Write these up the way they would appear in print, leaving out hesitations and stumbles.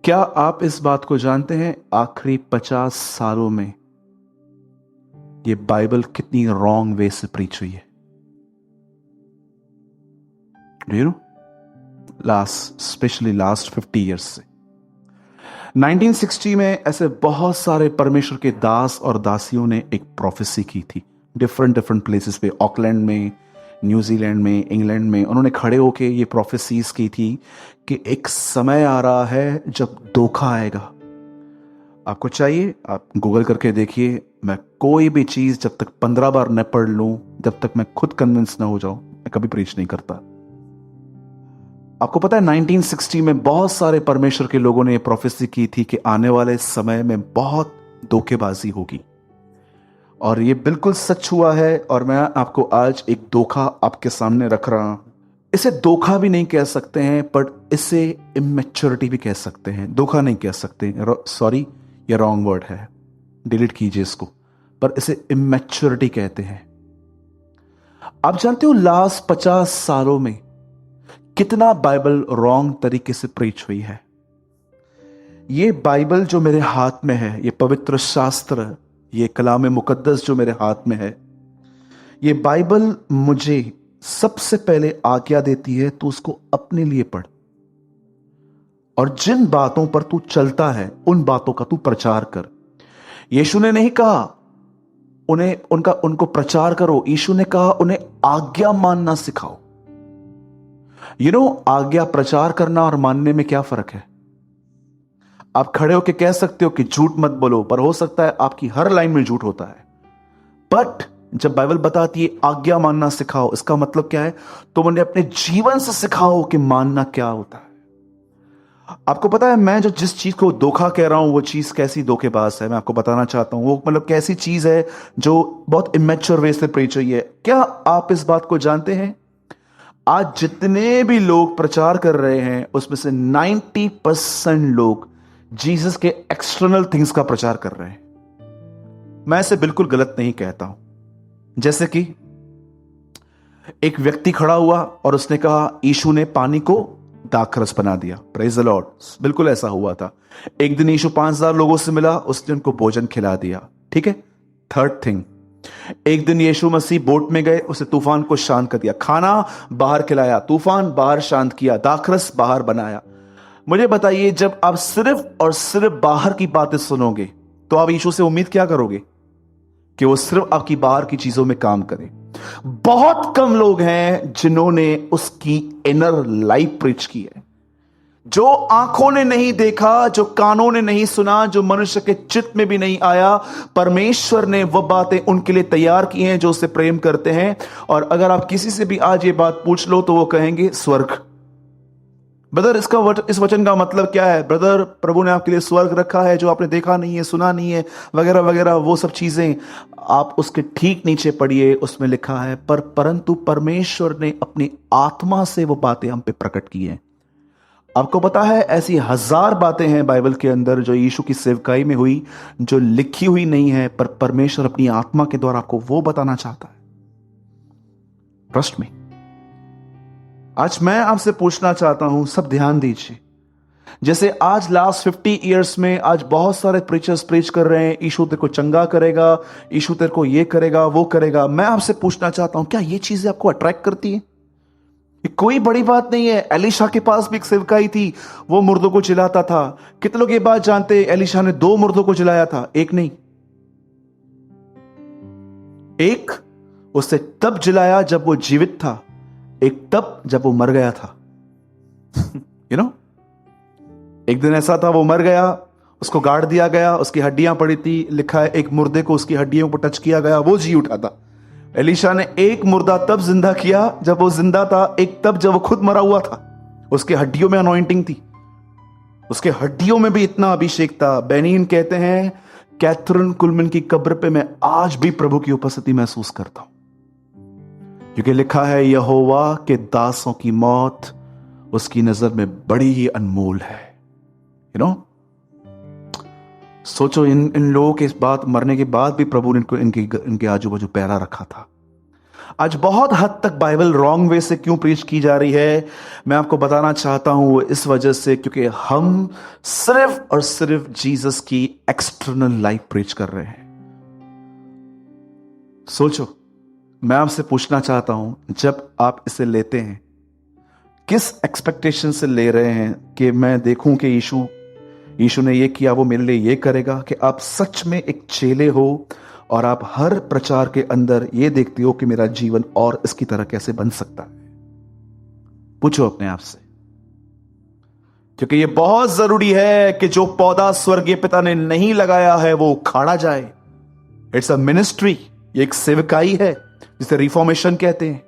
क्या आप इस बात को जानते हैं आखिरी 50 सालों में ये बाइबल कितनी रॉन्ग वे से प्रीच हुई है? Do you know? Specially last 50 years से 1960 में ऐसे बहुत सारे परमेश्वर के दास और दासियों ने एक प्रोफेसी की थी डिफरेंट डिफरेंट प्लेसेस पे, ऑकलैंड में, न्यूजीलैंड में, इंग्लैंड में। उन्होंने खड़े होके ये प्रोफेसीज की थी कि एक समय आ रहा है जब धोखा आएगा। आपको चाहिए, आप गूगल करके देखिए। मैं कोई भी चीज जब तक 15 बार न पढ़ लूं, जब तक मैं खुद कन्विंस ना हो जाऊं, मैं कभी प्रीच नहीं करता। आपको पता है 1960 में बहुत सारे परमेश्वर के लोगों ने यह प्रोफेसी की थी कि आने वाले समय में बहुत धोखेबाजी होगी, और ये बिल्कुल सच हुआ है। और मैं आपको आज एक धोखा आपके सामने रख रहा हूं। इसे धोखा भी नहीं कह सकते हैं, बट इसे इमेच्योरिटी भी कह सकते हैं। धोखा नहीं कह सकते, सॉरी, ये रॉन्ग वर्ड है, डिलीट कीजिए इसको। पर इसे इमेच्योरिटी कहते हैं। आप जानते हो लास्ट 50 सालों में कितना बाइबल रॉन्ग तरीके से प्रीच हुई है। ये बाइबल जो मेरे हाथ में है, ये पवित्र शास्त्र, ये कलाम मुकद्दस जो मेरे हाथ में है, ये बाइबल मुझे सबसे पहले आज्ञा देती है तू उसको अपने लिए पढ़, और जिन बातों पर तू चलता है उन बातों का तू प्रचार कर। यीशु ने नहीं कहा उनको प्रचार करो, यीशु ने कहा उन्हें आज्ञा मानना सिखाओ। आज्ञा प्रचार करना और मानने में क्या फर्क है? आप खड़े होकर कह सकते हो कि झूठ मत बोलो, पर हो सकता है आपकी हर लाइन में झूठ होता है। बट जब बाइबल बताती है आज्ञा मानना सिखाओ, इसका मतलब क्या है? तुम उन्हें अपने जीवन से सिखाओ कि मानना क्या होता है। आपको पता है मैं जिस चीज को धोखा कह रहा हूं, वो चीज कैसी धोखेबाज है, मैं आपको बताना चाहता हूं। वो मतलब कैसी चीज है जो बहुत इमेच्योर वे से प्रीच हुई है। क्या आप इस बात को जानते हैं? आज जितने भी लोग प्रचार कर रहे हैं उसमें से 90% लोग जीसस के एक्सटर्नल थिंग्स का प्रचार कर रहे हैं। मैं इसे बिल्कुल गलत नहीं कहता हूं। जैसे कि एक व्यक्ति खड़ा हुआ और उसने कहा यीशु ने पानी को दाखरस बना दिया। Praise the Lord. बिल्कुल ऐसा हुआ था। एक दिन यीशु 5000 लोगों से मिला, उसने उनको भोजन खिला दिया। ठीक है। थर्ड थिंग, एक दिन यीशु मसीह बोट में गए, उसे तूफान को शांत कर दिया। खाना बाहर खिलाया, तूफान बाहर शांत किया, दाखरस बाहर बनाया। मुझे बताइए, जब आप सिर्फ और सिर्फ बाहर की बातें सुनोगे तो आप यीशु से उम्मीद क्या करोगे? कि वो सिर्फ आपकी बाहर की चीजों में काम करे। बहुत कम लोग हैं जिन्होंने उसकी इनर लाइफ प्रीच की है। जो आंखों ने नहीं देखा, जो कानों ने नहीं सुना, जो मनुष्य के चित्त में भी नहीं आया, परमेश्वर ने वह बातें उनके लिए तैयार की हैं जो उससे प्रेम करते हैं। और अगर आप किसी से भी आज ये बात पूछ लो तो वो कहेंगे स्वर्ग। ब्रदर, इस वचन का मतलब क्या है? ब्रदर, प्रभु ने आपके लिए स्वर्ग रखा है जो आपने देखा नहीं है, सुना नहीं है, वगैरह वगैरह, वो सब चीजें। आप उसके ठीक नीचे पढ़िए, उसमें लिखा है परंतु परमेश्वर ने अपनी आत्मा से वो बातें हम पे प्रकट की हैं। आपको पता है ऐसी 1000 बातें हैं बाइबल के अंदर जो यीशु की सेवकाई में हुई, जो लिखी हुई नहीं है, पर परमेश्वर अपनी आत्मा के द्वारा आपको वो बताना चाहता है। ट्रस्ट में। आज मैं आपसे पूछना चाहता हूं, सब ध्यान दीजिए। जैसे आज लास्ट 50 ईयर्स में आज बहुत सारे प्रीचर्स प्रीच कर रहे हैं यीशु तेरे को चंगा करेगा, यीशु तेरे को ये करेगा, वो करेगा। मैं आपसे पूछना चाहता हूं, क्या ये चीजें आपको अट्रैक्ट करती है? कोई बड़ी बात नहीं है। एलिशा के पास भी एक सेवकाई थी, वो मुर्दों को जिलाता था। कितने लोग ये बात जानते हैं? एलिशा ने 2 मुर्दों को जिलाया था, एक नहीं। एक उससे तब जिलाया जब वो जीवित था, एक तब जब वो मर गया था। यू नो, एक दिन ऐसा था वो मर गया, उसको गाड़ दिया गया, उसकी हड्डियां पड़ी थी। लिखा है एक मुर्दे को उसकी हड्डियों पर टच किया गया, वो जी उठा था। एलिशा ने एक मुर्दा तब जिंदा किया जब वो जिंदा था, एक तब जब वो खुद मरा हुआ था। उसके हड्डियों में अनॉइंटिंग थी, उसके हड्डियों में भी इतना अभिषेक था। बेनीन कहते हैं कैथरीन कुलमन की कब्र पे मैं आज भी प्रभु की उपस्थिति महसूस करता हूं, क्योंकि लिखा है यहोवा के दासों की मौत उसकी नजर में बड़ी ही अनमोल है। यू नो, सोचो इन लोगों के इस बात मरने के बाद भी प्रभु ने इनके आजू बाजू पहरा रखा था। आज बहुत हद तक बाइबल रॉन्ग वे से क्यों प्रीच की जा रही है, मैं आपको बताना चाहता हूं। वो इस वजह से क्योंकि हम सिर्फ और सिर्फ जीसस की एक्सटर्नल लाइफ प्रीच कर रहे हैं। सोचो, मैं आपसे पूछना चाहता हूं, जब आप इसे लेते हैं किस एक्सपेक्टेशन से ले रहे हैं कि मैं देखूं कि यीशु ने ये किया, वो मेरे लिए ये करेगा, कि आप सच में एक चेले हो और आप हर प्रचार के अंदर ये देखते हो कि मेरा जीवन और इसकी तरह कैसे बन सकता है? पूछो अपने आप से, क्योंकि ये बहुत जरूरी है कि जो पौधा स्वर्गीय पिता ने नहीं लगाया है वो उखाड़ा जाए। इट्स अ मिनिस्ट्री, ये एक सेवकाई है जिसे रिफॉर्मेशन कहते हैं।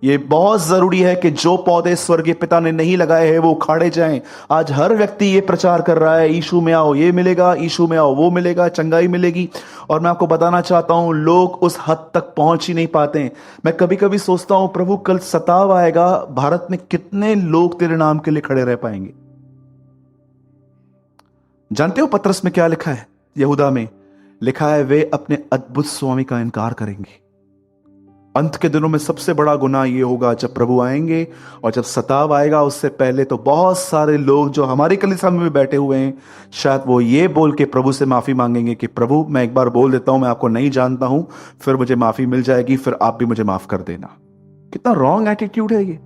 ये बहुत जरूरी है कि जो पौधे स्वर्गीय पिता ने नहीं लगाए हैं वो उखाड़े जाएं। आज हर व्यक्ति ये प्रचार कर रहा है, यीशु में आओ ये मिलेगा, यीशु में आओ वो मिलेगा, चंगाई मिलेगी। और मैं आपको बताना चाहता हूं, लोग उस हद तक पहुंच ही नहीं पाते हैं। मैं कभी कभी सोचता हूं, प्रभु कल सताव आएगा, भारत में कितने लोग तेरे नाम के लिए खड़े रह पाएंगे? जानते हो पतरस में क्या लिखा है? यहूदा में लिखा है, वे अपने अद्भुत स्वामी का इनकार करेंगे। अंत के दिनों में सबसे बड़ा गुनाह यह होगा जब प्रभु आएंगे, और जब सताव आएगा उससे पहले तो बहुत सारे लोग जो हमारी कलीसिया में भी बैठे हुए हैं, शायद वो ये बोल के प्रभु से माफी मांगेंगे कि प्रभु मैं एक बार बोल देता हूं, मैं आपको नहीं जानता हूं, फिर मुझे माफी मिल जाएगी, फिर आप भी मुझे माफ कर देना। कितना रॉन्ग एटीट्यूड है ये।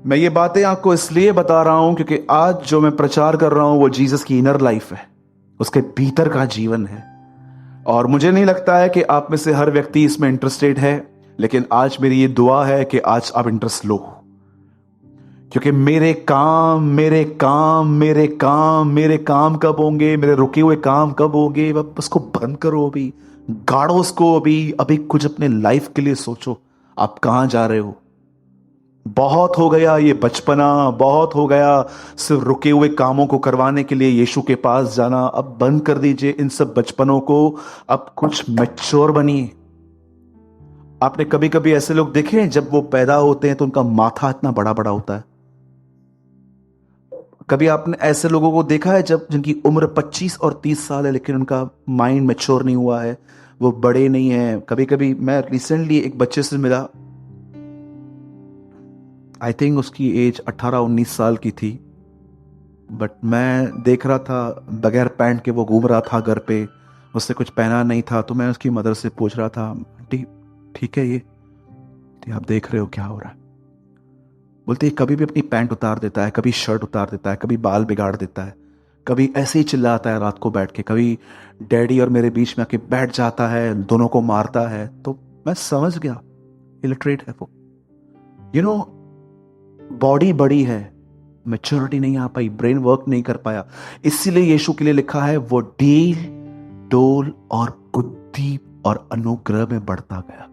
मैं ये बातें आपको इसलिए बता रहा हूं क्योंकि आज जो मैं प्रचार कर रहा हूं वो जीसस की इनर लाइफ है, उसके भीतर का जीवन है। और मुझे नहीं लगता है कि आप में से हर व्यक्ति इसमें इंटरेस्टेड है, लेकिन आज मेरी ये दुआ है कि आज आप इंटरेस्ट लो, क्योंकि मेरे काम मेरे काम मेरे काम मेरे काम कब होंगे, मेरे रुके हुए काम कब होंगे? अब उसको बंद करो, अभी गाड़ो उसको, अभी कुछ अपने लाइफ के लिए सोचो। आप कहां जा रहे हो? बहुत हो गया ये बचपना, बहुत हो गया सिर्फ रुके हुए कामों को करवाने के लिए यीशु के पास जाना। अब बंद कर दीजिए इन सब बचपनों को, अब कुछ मैच्योर बनिए। आपने कभी कभी ऐसे लोग देखे हैं जब वो पैदा होते हैं तो उनका माथा इतना बड़ा बड़ा होता है? कभी आपने ऐसे लोगों को देखा है जब जिनकी उम्र 25 और 30 साल है लेकिन उनका माइंड मैच्योर नहीं हुआ है, वो बड़े नहीं है? कभी कभी मैं रिसेंटली एक बच्चे से मिला, आई थिंक उसकी एज 18-19 साल की थी, बट मैं देख रहा था बगैर पैंट के वो घूम रहा था घर पे, उससे कुछ पहना नहीं था। तो मैं उसकी मदर से पूछ रहा था, आंटी ठीक है ये आप देख रहे हो क्या हो रहा है? बोलते कभी भी अपनी पैंट उतार देता है, कभी शर्ट उतार देता है, कभी बाल बिगाड़ देता है, कभी ऐसे ही चिल्लाता है रात को बैठ के, कभी डैडी और मेरे बीच में आके बैठ जाता है, दोनों को मारता है। तो मैं समझ गया इलिटरेट है वो। यू नो, बॉडी बड़ी है, मैच्योरिटी नहीं आ पाई, ब्रेन वर्क नहीं कर पाया। इसीलिए यीशु के लिए लिखा है वो डील डोल और बुद्धि और अनुग्रह में बढ़ता गया।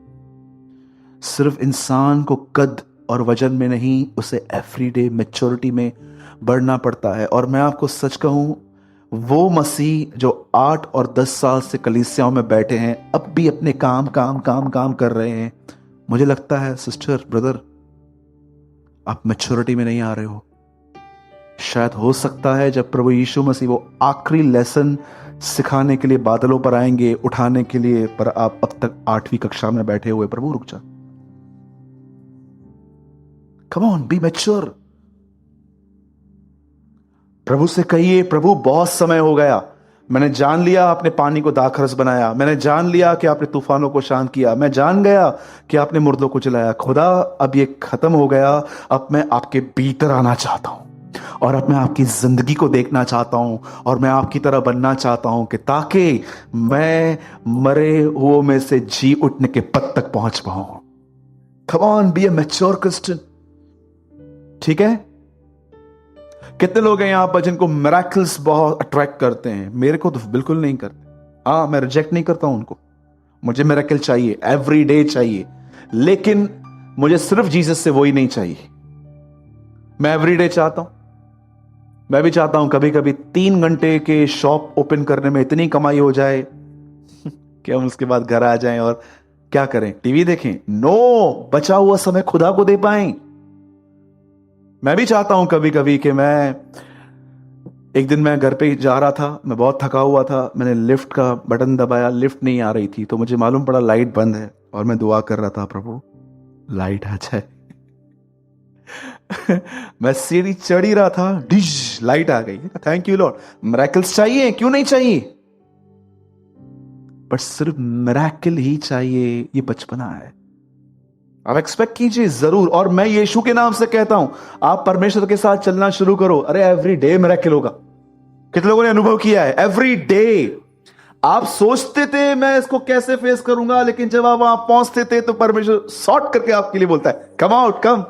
सिर्फ इंसान को कद और वजन में नहीं, उसे एवरीडे मैच्योरिटी में बढ़ना पड़ता है। और मैं आपको सच कहूं, वो मसीह जो 8 और 10 साल से कलीसियाओं में बैठे हैं, अब भी अपने काम काम काम काम कर रहे हैं। मुझे लगता है सिस्टर ब्रदर, आप मैच्योरिटी में नहीं आ रहे हो। शायद हो सकता है जब प्रभु यीशु मसीह वो आखिरी लेसन सिखाने के लिए बादलों पर आएंगे, उठाने के लिए, पर आप अब तक 8वीं कक्षा में बैठे हुए। प्रभु रुक जा, कम ऑन, बी मैच्योर। प्रभु से कहिए, प्रभु बहुत समय हो गया, मैंने जान लिया आपने पानी को दाखरस बनाया, मैंने जान लिया कि आपने तूफानों को शांत किया, मैं जान गया कि आपने मुर्दों को जलाया। खुदा अब ये खत्म हो गया, अब मैं आपके भीतर आना चाहता हूं, और अब मैं आपकी जिंदगी को देखना चाहता हूं, और मैं आपकी तरह बनना चाहता हूं, कि ताकि मैं मरे हुओं में से जी उठने के पद तक पहुंच पाऊं। Come on, be a mature Christian. ठीक है? कितने लोग हैं यहां पर जिनको मिरेकल्स बहुत अट्रैक्ट करते हैं? मेरे को तो बिल्कुल नहीं करते। हाँ, मैं रिजेक्ट नहीं करता हूं उनको, मुझे मिरेकल चाहिए, एवरी डे चाहिए, लेकिन मुझे सिर्फ जीसस से वही नहीं चाहिए। मैं एवरी डे चाहता हूं। मैं भी चाहता हूं कभी कभी 3 घंटे के शॉप ओपन करने में इतनी कमाई हो जाए कि हम उसके बाद घर आ जाएं और क्या करें? टीवी देखें? नो, बचा हुआ समय खुदा को दे पाएं। मैं भी चाहता हूं कभी कभी कि एक दिन मैं घर पे जा रहा था, मैं बहुत थका हुआ था, मैंने लिफ्ट का बटन दबाया, लिफ्ट नहीं आ रही थी, तो मुझे मालूम पड़ा लाइट बंद है। और मैं दुआ कर रहा था, प्रभु लाइट आ जाए। मैं सीढ़ी चढ़ ही रहा था, डिश लाइट आ गई। Thank you Lord. मिरेकल्स चाहिए, क्यों नहीं चाहिए, पर सिर्फ मिरेकल ही चाहिए, ये बचपना है। आप एक्सपेक्ट कीजिए जरूर। और मैं यीशु के नाम से कहता हूं, आप परमेश्वर के साथ चलना शुरू करो। अरे एवरी डे मिरेकल होगा। कितने लोगों ने अनुभव किया है? Every day. आप सोचते थे मैं इसको कैसे फेस करूंगा, लेकिन जब आप वहां पहुंचते थे तो परमेश्वर सॉर्ट करके आपके लिए बोलता है, कम आउट कम।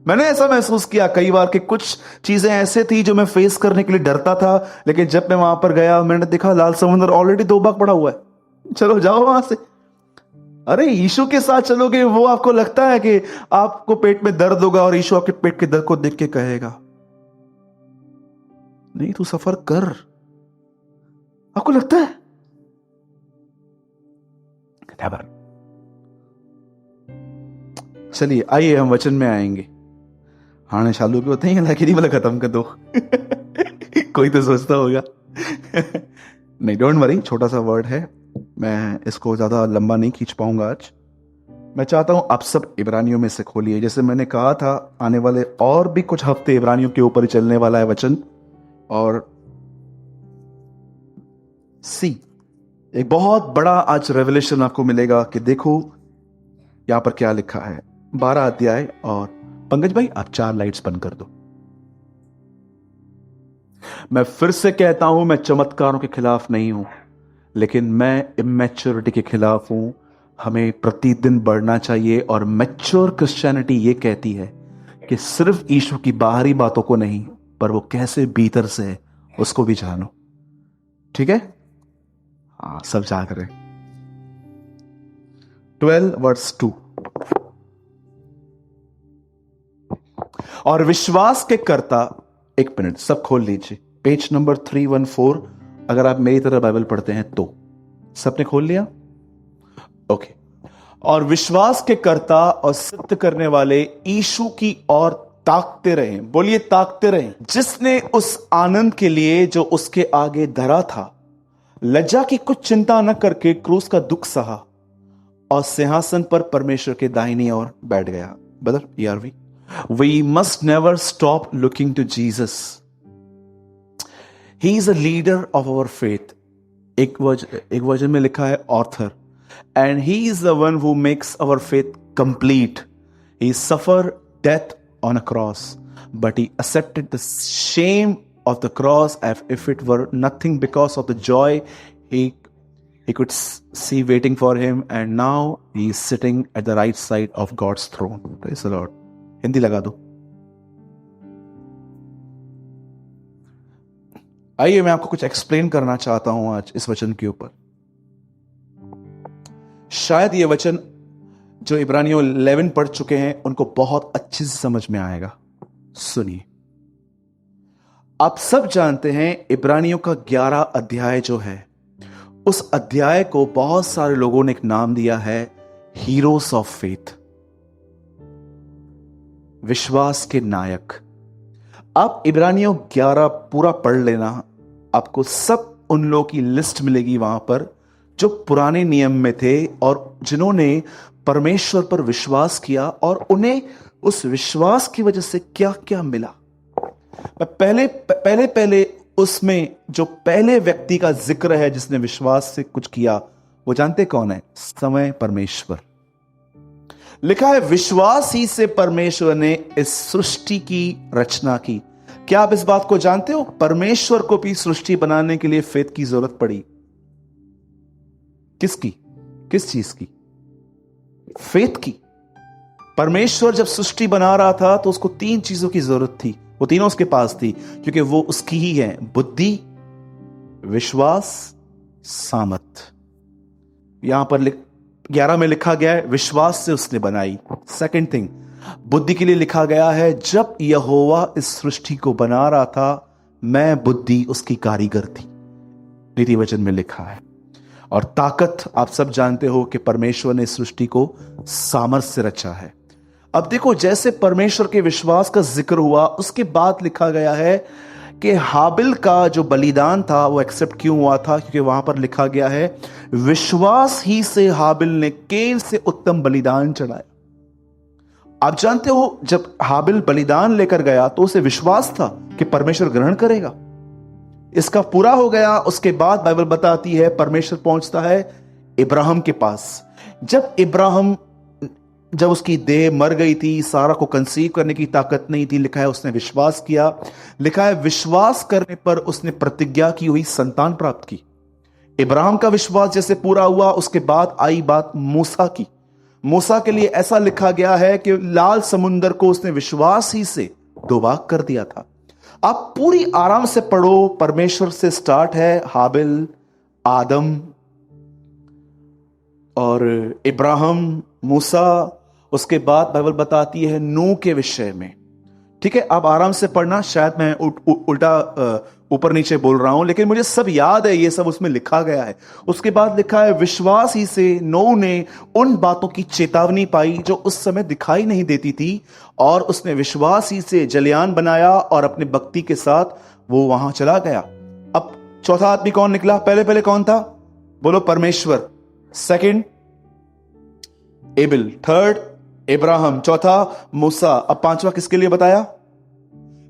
मैंने ऐसा महसूस किया कई बार कि कुछ चीजें ऐसे थी जो मैं फेस करने के लिए डरता था, लेकिन जब मैं वहां पर गया मैंने देखा लाल समुद्र ऑलरेडी 2 बार पड़ा हुआ है, चलो जाओ वहां से। अरे यीशु के साथ चलोगे, वो आपको लगता है कि आपको पेट में दर्द होगा और यीशु आपके पेट के दर्द को देख के कहेगा नहीं तू सफर कर। आपको लगता है? चलिए आइए हम वचन में आएंगे। हाने चालू भी होते हैं लेकिन नहीं, मतलब खत्म कर दो। कोई तो सोचता होगा। नहीं, डोंट वरी, छोटा सा वर्ड है, मैं इसको ज्यादा लंबा नहीं खींच पाऊंगा आज। मैं चाहता हूं आप सब इब्रानियों में से खोलिए। जैसे मैंने कहा था, आने वाले और भी कुछ हफ्ते इब्रानियों के ऊपर ही चलने वाला है वचन। और सी एक बहुत बड़ा आज रेवलेशन आपको मिलेगा कि देखो यहां पर क्या लिखा है। 12 अध्याय। और पंकज भाई आप 4 लाइट्स बंद कर दो। मैं फिर से कहता हूं, मैं चमत्कारों के खिलाफ नहीं हूं, लेकिन मैं इमेच्योरिटी के खिलाफ हूं। हमें प्रतिदिन बढ़ना चाहिए। और मैच्योर क्रिश्चियनिटी ये कहती है कि सिर्फ यीशु की बाहरी बातों को नहीं, पर वो कैसे भीतर से है उसको भी जानो। ठीक है? हाँ, सब जाग रहे। 12:2। और विश्वास के कर्ता, 1 मिनट सब खोल लीजिए, पेज नंबर 314। अगर आप मेरी तरह बाइबल पढ़ते हैं तो। सबने खोल लिया? ओके। और विश्वास के कर्ता और सिद्ध करने वाले यीशु की ओर ताकते रहे। बोलिए ताकते रहे। जिसने उस आनंद के लिए जो उसके आगे धरा था, लज्जा की कुछ चिंता न करके क्रूस का दुख सहा और सिंहासन पर परमेश्वर के दाहिनी ओर बैठ गया। Brother ERV, we must never stop looking to Jesus. He is a leader of our faith. एक वर्जन में लिखा है author, and he is the one who makes our faith complete. He suffered death on a cross, but he accepted the shame of the cross as if it were nothing because of the joy he could see waiting for him, and now he is sitting at the right side of God's throne. Praise the Lord. Hindi लगा दो। आइए मैं आपको कुछ explain करना चाहता हूं आज इस वचन के ऊपर। शायद ये वचन जो इब्रानियों 11 पढ़ चुके हैं उनको बहुत अच्छे से समझ में आएगा। सुनिए। आप सब जानते हैं इब्रानियों का 11 अध्याय जो है, उस अध्याय को बहुत सारे लोगों ने एक नाम दिया है हीरोज ऑफ फेथ, विश्वास के नायक। आप इब्रानियों 11 पूरा पढ़ लेना, आपको सब उन लोगों की लिस्ट मिलेगी वहां पर जो पुराने नियम में थे और जिन्होंने परमेश्वर पर विश्वास किया और उन्हें उस विश्वास की वजह से क्या क्या मिला। मैं पहले उसमें जो पहले व्यक्ति का जिक्र है जिसने विश्वास से कुछ किया, वो जानते कौन है? समय परमेश्वर। लिखा है विश्वास ही से परमेश्वर ने इस सृष्टि की रचना की। क्या आप इस बात को जानते हो? परमेश्वर को भी सृष्टि बनाने के लिए फेथ की जरूरत पड़ी। किसकी? किस चीज की? फेथ की। परमेश्वर जब सृष्टि बना रहा था तो उसको 3 चीजों की जरूरत थी। वो तीनों उसके पास थी क्योंकि वो उसकी ही है। बुद्धि, विश्वास, सामर्थ। यहां पर 11 में लिखा गया है विश्वास से उसने बनाई। सेकंड थिंग, बुद्धि के लिए लिखा गया है जब यहोवा इस सृष्टि को बना रहा था, मैं बुद्धि उसकी कारीगर थी, नीति वचन में लिखा है। और ताकत, आप सब जानते हो कि परमेश्वर ने सृष्टि को सामर्थ्य से रचा है। अब देखो, जैसे परमेश्वर के विश्वास का जिक्र हुआ, उसके बाद लिखा गया है कि हाबिल का जो बलिदान था वो एक्सेप्ट क्यों हुआ था, क्योंकि वहां पर लिखा गया है विश्वास ही से हाबिल ने केन से उत्तम बलिदान चढ़ाया। आप जानते हो जब हाबिल बलिदान लेकर गया तो उसे विश्वास था कि परमेश्वर ग्रहण करेगा। इसका पूरा हो गया, उसके बाद बाइबल बताती है परमेश्वर पहुंचता है इब्राहिम के पास। जब उसकी देह मर गई थी, सारा को कंसीव करने की ताकत नहीं थी, लिखा है उसने विश्वास किया। लिखा है विश्वास करने पर उसने प्रतिज्ञा की हुई संतान प्राप्त की। इब्राहिम का विश्वास जैसे पूरा हुआ, उसके बाद आई बात मूसा की। मूसा के लिए ऐसा लिखा गया है कि लाल समुंदर को उसने विश्वास ही से दोबाग कर दिया था। आप पूरी आराम से पढ़ो, परमेश्वर से स्टार्ट है, हाबिल, आदम और इब्राहिम, मूसा, उसके बाद बाइबल बताती है नूह के विषय में। ठीक है, आप आराम से पढ़ना, शायद मैं उल्टा ऊपर नीचे बोल रहा हूं, लेकिन मुझे सब याद है, ये सब उसमें लिखा गया है। उसके बाद लिखा है विश्वास ही से नूह ने उन बातों की चेतावनी पाई जो उस समय दिखाई नहीं देती थी, और उसने विश्वास ही से जलयान बनाया और अपने भक्ति के साथ वो वहां चला गया। अब चौथा आदमी कौन निकला? पहले कौन था? बोलो परमेश्वर। सेकंड एबिल, थर्ड इब्राहिम, चौथा मूसा। अब पांचवा किसके लिए बताया?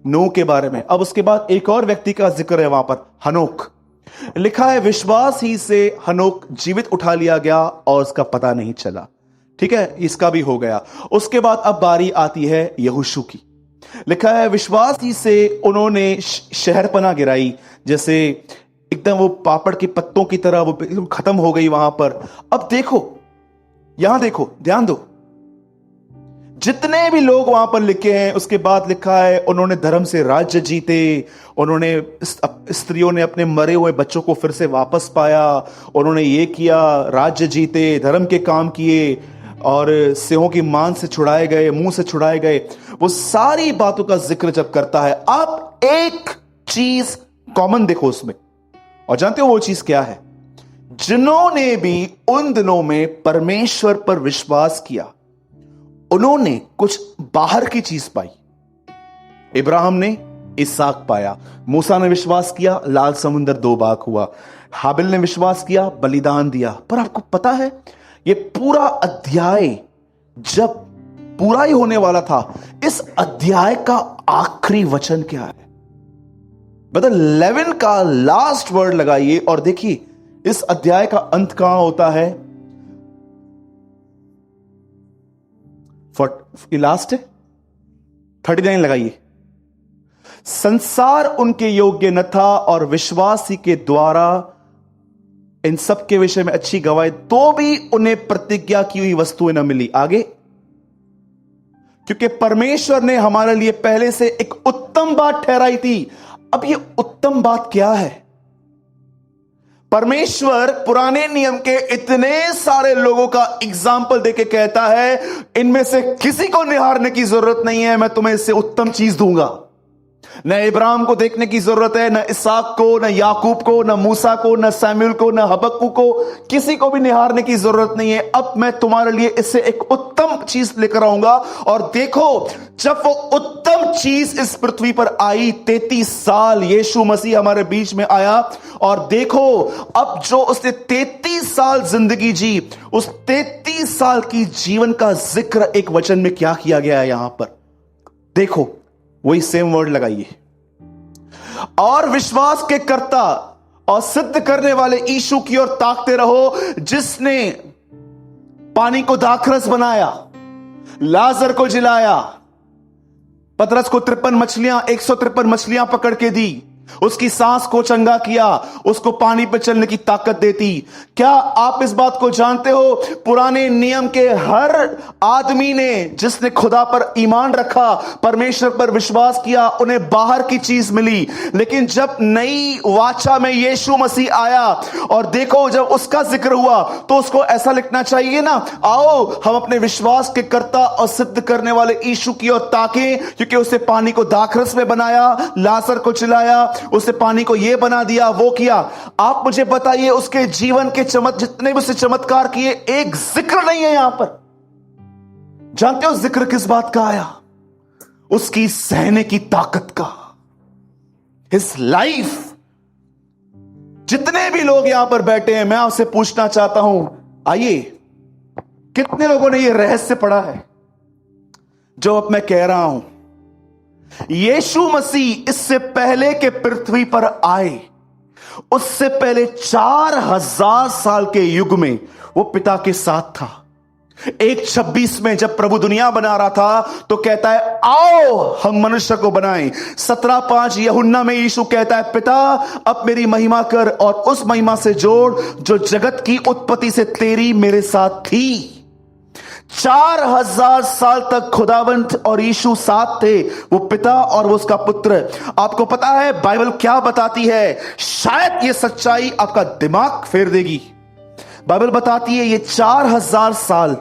नूह के बारे में। अब उसके बाद एक और व्यक्ति का जिक्र है वहां पर, हनोक। लिखा है विश्वास ही से हनोक जीवित उठा लिया गया और उसका पता नहीं चला। ठीक है, इसका भी हो गया। उसके बाद अब बारी आती है यहोशू की। लिखा है विश्वास ही से उन्होंने शहरपनाह गिराई, जैसे एकदम वो पापड़ के पत्तों की तरह वो खत्म हो गई वहां पर। अब देखो, यहां देखो, ध्यान दो, जितने भी लोग वहां पर लिखे हैं, उसके बाद लिखा है उन्होंने धर्म से राज्य जीते, उन्होंने स्त्रियों ने अपने मरे हुए बच्चों को फिर से वापस पाया, उन्होंने ये किया, राज्य जीते, धर्म के काम किए, और सिंहों की मान से छुड़ाए गए, मुंह से छुड़ाए गए। वो सारी बातों का जिक्र जब करता है, आप एक चीज कॉमन देखो उसमें, और जानते हो वो चीज क्या है? जिन्होंने भी उन दिनों में परमेश्वर पर विश्वास किया, उन्होंने कुछ बाहर की चीज पाई। इब्राहिम ने इसहाक पाया, मूसा ने विश्वास किया, लाल समुंदर दो भाग हुआ, हाबिल ने विश्वास किया, बलिदान दिया। पर आपको पता है ये पूरा अध्याय जब पूरा ही होने वाला था, इस अध्याय का आखिरी वचन क्या है? मतलब 11 का लास्ट वर्ड लगाइए और देखिए इस अध्याय का अंत कहां होता है। लास्ट है 39 लगाइए। संसार उनके योग्य न था और विश्वास ही के द्वारा इन सब के विषय में अच्छी गवाही, तो भी उन्हें प्रतिज्ञा की हुई वस्तुएं न मिली। आगे, क्योंकि परमेश्वर ने हमारे लिए पहले से एक उत्तम बात ठहराई थी। अब ये उत्तम बात क्या है? परमेश्वर पुराने नियम के इतने सारे लोगों का एग्जाम्पल देके कहता है, इनमें से किसी को निहारने की जरूरत नहीं है, मैं तुम्हें इससे उत्तम चीज दूंगा। न इब्राहिम को देखने की जरूरत है, न इसहाक को, न याकूब को, न मूसा को, न सैमुएल को, न हबक्कू को, किसी को भी निहारने की जरूरत नहीं है। अब मैं तुम्हारे लिए इससे एक उत्तम चीज लेकर आऊंगा। और देखो, जब वो उत्तम चीज इस पृथ्वी पर आई, 33 साल यीशु मसीह हमारे बीच में आया, और देखो अब जो उसने 33 साल जिंदगी जी, उस 33 साल की जीवन का जिक्र एक वचन में क्या किया गया है यहां पर। देखो, वही सेम वर्ड लगाइए, और विश्वास के कर्ता और सिद्ध करने वाले यीशु की ओर ताकते रहो, जिसने पानी को दाखरस बनाया, लाजर को जिलाया, पतरस को 153 मछलियां पकड़ के दी, उसकी सांस को चंगा किया, उसको पानी पर चलने की ताकत देती। क्या आप इस बात को जानते हो? पुराने नियम के हर आदमी ने, जिसने खुदा पर ईमान रखा, परमेश्वर पर विश्वास किया, उन्हें बाहर की चीज मिली। लेकिन जब नई वाचा में यीशु मसीह आया, और देखो जब उसका जिक्र हुआ, तो उसको ऐसा लिखना चाहिए ना, आओ हम अपने विश्वास के कर्ता और सिद्ध करने वाले यीशु की ओर ताकें, क्योंकि उसने पानी को दाखरस में बनाया, लाजर को चिल्लाया, उसने पानी को यह बना दिया, वो किया। आप मुझे बताइए, उसके जीवन के जितने भी उसने चमत्कार किए, एक जिक्र नहीं है यहां पर। जानते हो जिक्र किस बात का आया? उसकी सहने की ताकत का। His life. जितने भी लोग यहां पर बैठे हैं, मैं आपसे पूछना चाहता हूं, आइए, कितने लोगों ने यह रहस्य पढ़ा है जो अब मैं कह रहा हूं? यीशु मसीह इससे पहले के पृथ्वी पर आए, उससे पहले 4000 साल के युग में वो पिता के साथ था। 1:26 में जब प्रभु दुनिया बना रहा था तो कहता है आओ हम मनुष्य को बनाएं। 17:5 यूहन्ना में यीशु कहता है पिता अब मेरी महिमा कर और उस महिमा से जोड़ जो जगत की उत्पत्ति से तेरी मेरे साथ थी। 4000 साल तक खुदावंत और यीशु साथ थे, वो पिता और वो उसका पुत्र। आपको पता है बाइबल क्या बताती है? शायद ये सच्चाई आपका दिमाग फेर देगी। बाइबल बताती है ये 4000 साल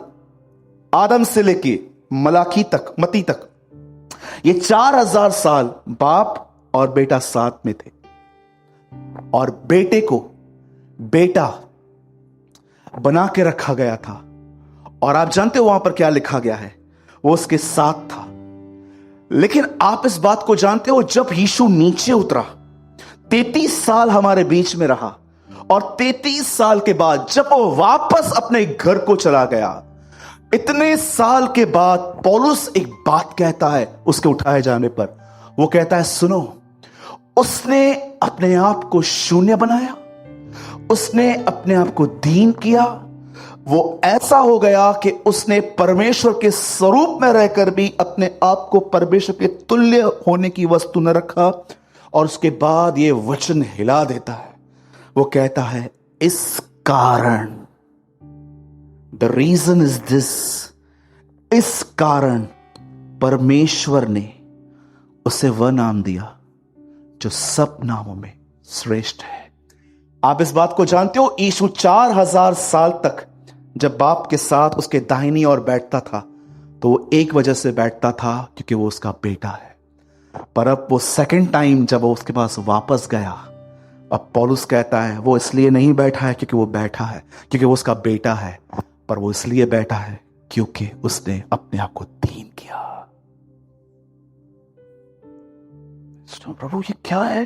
आदम से लेके मलाकी तक, मती तक, ये 4000 साल बाप और बेटा साथ में थे और बेटे को बेटा बना के रखा गया था। और आप जानते हो वहां पर क्या लिखा गया है? वो उसके साथ था। लेकिन आप इस बात को जानते हो, जब यीशु नीचे उतरा 33 साल हमारे बीच में रहा और 33 साल के बाद जब वो वापस अपने घर को चला गया, इतने साल के बाद पौलुस एक बात कहता है उसके उठाए जाने पर। वो कहता है सुनो, उसने अपने आप को शून्य बनाया, उसने अपने आप को दीन किया। वो ऐसा हो गया कि उसने परमेश्वर के स्वरूप में रहकर भी अपने आप को परमेश्वर के तुल्य होने की वस्तु न रखा। और उसके बाद ये वचन हिला देता है, वो कहता है इस कारण, द रीजन इज दिस, इस कारण परमेश्वर ने उसे वह नाम दिया जो सब नामों में श्रेष्ठ है। आप इस बात को जानते हो, यीशु 4000 साल तक जब बाप के साथ उसके दाहिनी ओर बैठता था तो वो एक वजह से बैठता था क्योंकि वो उसका बेटा है। पर अब वो सेकंड टाइम जब वो उसके पास वापस गया, अब पौलुस कहता है वो इसलिए नहीं बैठा है क्योंकि वो बैठा है, क्योंकि वो उसका बेटा है, पर वो इसलिए बैठा है क्योंकि उसने अपने आप को दीन किया। प्रभु ये क्या है?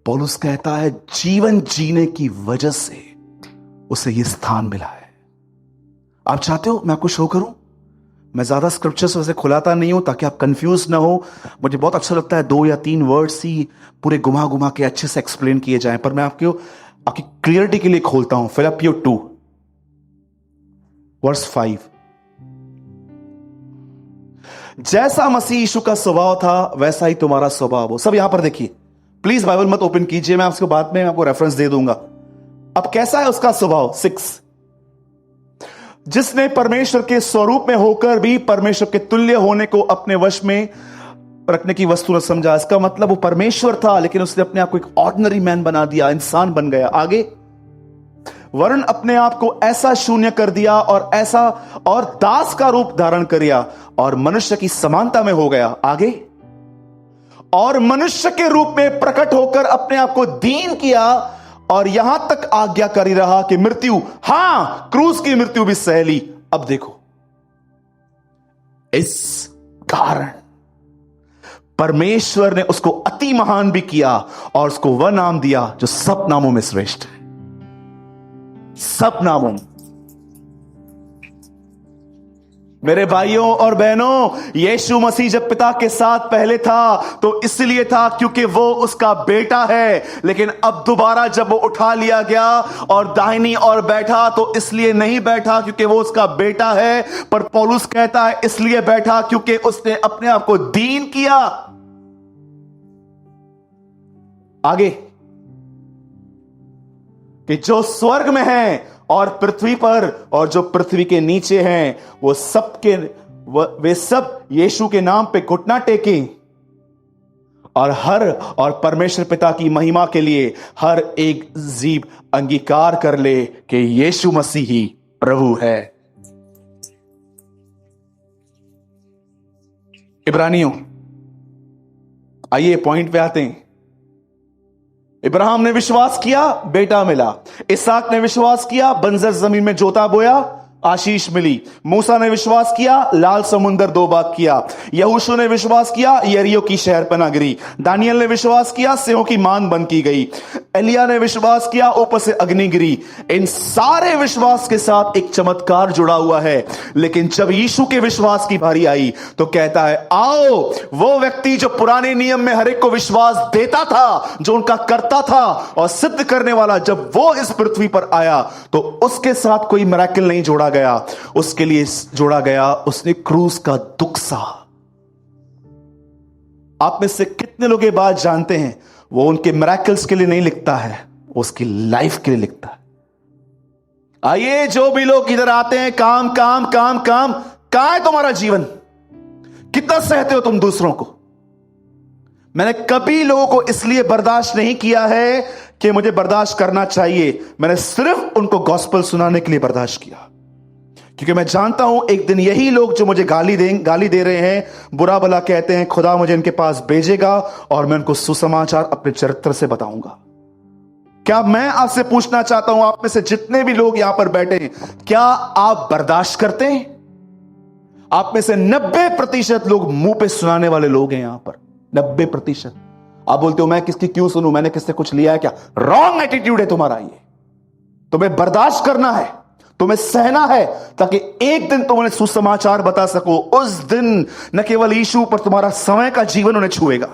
पौलुस कहता है जीवन जीने की वजह से उसे यह स्थान मिला है। आप चाहते हो मैं आपको शो करूं? मैं ज्यादा स्क्रिप्चर्स वैसे खुलाता नहीं हूं ताकि आप कंफ्यूज ना हो। मुझे बहुत अच्छा लगता है 2 या 3 वर्ड्स ही पूरे घुमा घुमा के अच्छे से एक्सप्लेन किए जाएं, पर मैं आपकी क्लियरिटी के लिए खोलता हूं। फिलिपियों 2 वर्स 5, जैसा मसीह यीशु का स्वभाव था वैसा ही तुम्हारा स्वभाव हो। सब यहां पर देखिए, प्लीज बाइबल मत ओपन कीजिए, मैं आपको बाद में आपको रेफरेंस दे दूंगा। अब कैसा है उसका स्वभाव? 6, जिसने परमेश्वर के स्वरूप में होकर भी परमेश्वर के तुल्य होने को अपने वश में रखने की वस्तु न समझा। इसका मतलब वो परमेश्वर था लेकिन उसने अपने आप को एक ऑर्डिनरी मैन बना दिया, इंसान बन गया। आगे, वरन अपने आप को ऐसा शून्य कर दिया और दास का रूप धारण किया और मनुष्य की समानता में हो गया। आगे, और मनुष्य के रूप में प्रकट होकर अपने आप को दीन किया और यहां तक आज्ञाकारी रहा कि मृत्यु, हां क्रूस की मृत्यु भी सह ली। अब देखो, इस कारण परमेश्वर ने उसको अति महान भी किया और उसको वह नाम दिया जो सब नामों में श्रेष्ठ है। सब नामों में। मेरे भाइयों और बहनों, यीशु मसीह जब पिता के साथ पहले था तो इसलिए था क्योंकि वो उसका बेटा है, लेकिन अब दोबारा जब वो उठा लिया गया और दाहिनी ओर बैठा तो इसलिए नहीं बैठा क्योंकि वो उसका बेटा है, पर पौलुस कहता है इसलिए बैठा क्योंकि उसने अपने आप को दीन किया। आगे, कि जो स्वर्ग में है और पृथ्वी पर और जो पृथ्वी के नीचे हैं वे सब यीशु के नाम पे घुटना टेकें और परमेश्वर पिता की महिमा के लिए हर एक जीभ अंगीकार कर ले कि यीशु मसीह ही प्रभु है। इब्रानियों, आइए पॉइंट पे आते हैं। इब्राहिम ने विश्वास किया, बेटा मिला। इसहाक ने विश्वास किया, बंजर जमीन में जोता बोया, आशीष मिली। मूसा ने विश्वास किया, लाल समुंदर दो भाग किया। यहोशू ने विश्वास किया, यरीहो की शहरपनाह गिरी। दानियल ने विश्वास किया, सिंहों की मान बंद की गई। एलिया ने विश्वास किया, ऊपर से अग्नि गिरी। इन सारे विश्वास के साथ एक चमत्कार जुड़ा हुआ है। लेकिन जब यीशु के विश्वास की बारी आई तो कहता है, आओ, वो व्यक्ति जो पुराने नियम में हर एक को विश्वास देता था, जो उनका करता था और सिद्ध करने वाला, जब वो इस पृथ्वी पर आया तो उसके साथ कोई मिरेकल नहीं जोड़ा गया। उसके लिए जोड़ा गया, उसने क्रूस का दुख सहा। आप में से कितने लोग ये बात जानते हैं, वो उनके मिरेकल्स के लिए नहीं लिखता है, उसकी लाइफ के लिए लिखता है। आइए, जो भी लोग इधर आते हैं, काम काम काम काम, कहां है तुम्हारा जीवन? कितना सहते हो तुम दूसरों को? मैंने कभी लोगों को इसलिए बर्दाश्त नहीं किया है कि मुझे बर्दाश्त करना चाहिए। मैंने सिर्फ उनको गॉस्पेल सुनाने के लिए बर्दाश्त किया, क्योंकि मैं जानता हूं एक दिन यही लोग जो मुझे गाली दे रहे हैं, बुरा भला कहते हैं, खुदा मुझे इनके पास भेजेगा और मैं उनको सुसमाचार अपने चरित्र से बताऊंगा। क्या मैं आपसे पूछना चाहता हूं, आप में से जितने भी लोग यहां पर बैठे हैं, क्या आप बर्दाश्त करते हैं? आप में से 90% लोग मुंह पे सुनाने वाले लोग हैं यहां पर, 90%। आप बोलते हो मैं किसकी क्यों सुनूं, मैंने किससे कुछ लिया है क्या? रॉन्ग एटीट्यूड है तुम्हारा। ये तुम्हें बर्दाश्त करना है, तुम्हें सहना है, ताकि एक दिन तुम उन्हें सुसमाचार बता सको। उस दिन न केवल यीशु पर तुम्हारा समय का जीवन उन्हें छुएगा।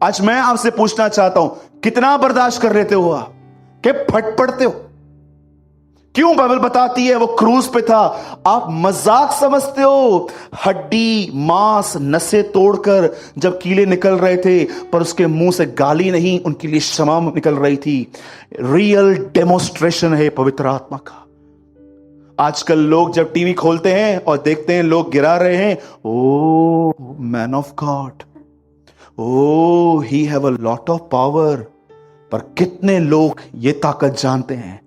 आज मैं आपसे पूछना चाहता हूं, कितना बर्दाश्त कर लेते हो आप? कि फट पड़ते हो? क्यों? बाइबल बताती है वो क्रूस पे था। आप मजाक समझते हो? हड्डी मांस नसें तोड़कर जब कीले निकल रहे थे, पर उसके मुंह से गाली नहीं, उनके लिए क्षमा निकल रही थी। रियल डेमोस्ट्रेशन है पवित्र आत्मा का। आजकल लोग जब टीवी खोलते हैं और देखते हैं लोग गिरा रहे हैं, O man of God, oh he have a lot of power. पर कितने लोग ये ताकत जानते हैं?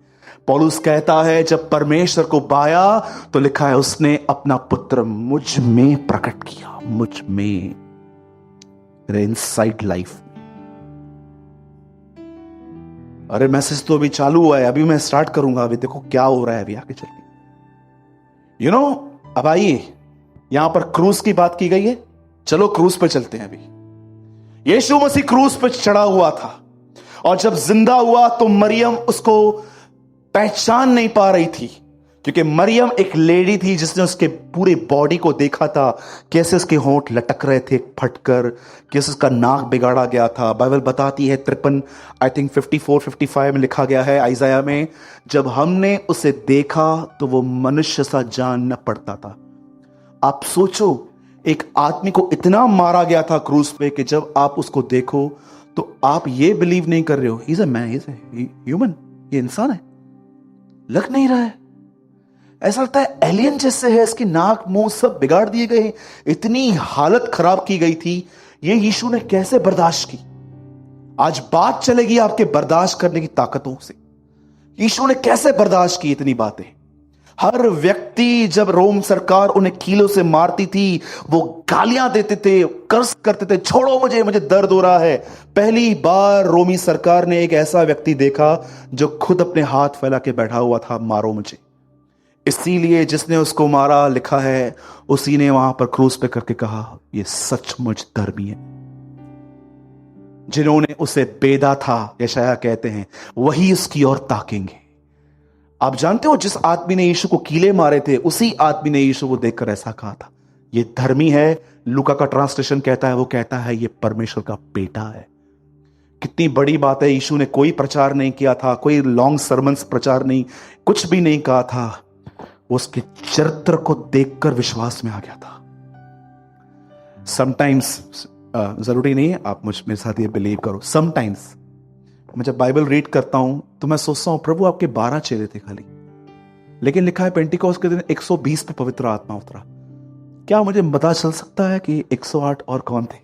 पौलुस कहता है जब परमेश्वर को पाया तो लिखा है उसने अपना पुत्र मुझ में प्रकट किया, मुझ में, मेरे इनसाइड लाइफ। अरे मैसेज तो अभी चालू हुआ है, अभी मैं स्टार्ट करूंगा, अभी देखो क्या हो रहा है अभी आगे चल के। अब आइए, यहां पर क्रूस की बात की गई है, चलो क्रूस पे चलते हैं। अभी यीशु मसीह क्रूस पे चढ़ा हुआ था और जब जिंदा हुआ तो मरियम उसको पहचान नहीं पा रही थी, क्योंकि मरियम एक लेडी थी जिसने उसके पूरे बॉडी को देखा था, कैसे उसके होंठ लटक रहे थे फटकर, कैसे उसका नाक बिगाड़ा गया था। बाइबल बताती है 53 आई थिंक 54-55 में लिखा गया है आइजाया में, जब हमने उसे देखा तो वो मनुष्य सा जान न पड़ता था। आप सोचो, एक आदमी को इतना मारा गया था क्रूस पे कि जब आप उसको देखो तो आप ये बिलीव नहीं कर रहे हो is a man, is a human, ये इंसान है, लग नहीं रहा है, ऐसा लगता है एलियन जैसे है, इसकी नाक मुंह सब बिगाड़ दिए गए, इतनी हालत खराब की गई थी। ये यीशु ने कैसे बर्दाश्त की? आज बात चलेगी आपके बर्दाश्त करने की ताकतों से। यीशु ने कैसे बर्दाश्त की इतनी बातें? हर व्यक्ति, जब रोम सरकार उन्हें कीलों से मारती थी, वो गालियां देते थे, कर्ज करते थे, छोड़ो मुझे, मुझे दर्द हो रहा है। पहली बार रोमी सरकार ने एक ऐसा व्यक्ति देखा जो खुद अपने हाथ फैला के बैठा हुआ था, मारो मुझे। इसीलिए जिसने उसको मारा, लिखा है उसी ने वहां पर क्रूस पे करके कहा, ये सचमुच धर्मी है। जिन्होंने उसे बेदा था, यशायाह कहते हैं, वही उसकी ओर ताकेंगे। आप जानते हो, जिस आदमी ने यीशु को कीले मारे थे, उसी आदमी ने यीशु को देखकर ऐसा कहा था, ये धर्मी है। लूका का ट्रांसलेशन कहता है, वो कहता है ये परमेश्वर का बेटा है। कितनी बड़ी बात है। यीशु ने कोई प्रचार नहीं किया था, कोई लॉन्ग सर्मन्स प्रचार नहीं, कुछ भी नहीं कहा था। उसके चरित्र को देखकर विश्वास में आ गया था। समटाइम्स, जरूरी नहीं है आप मेरे साथ ये बिलीव करो, समटाइम्स मैं जब बाइबल रीड करता हूं तो मैं सोचता हूं, प्रभु आपके 12 चेले थे खाली, लेकिन लिखा है पेंटिकोस्ट के दिन 120 पे पवित्र आत्मा उतरा। क्या मुझे पता चल सकता है कि 108 और कौन थे?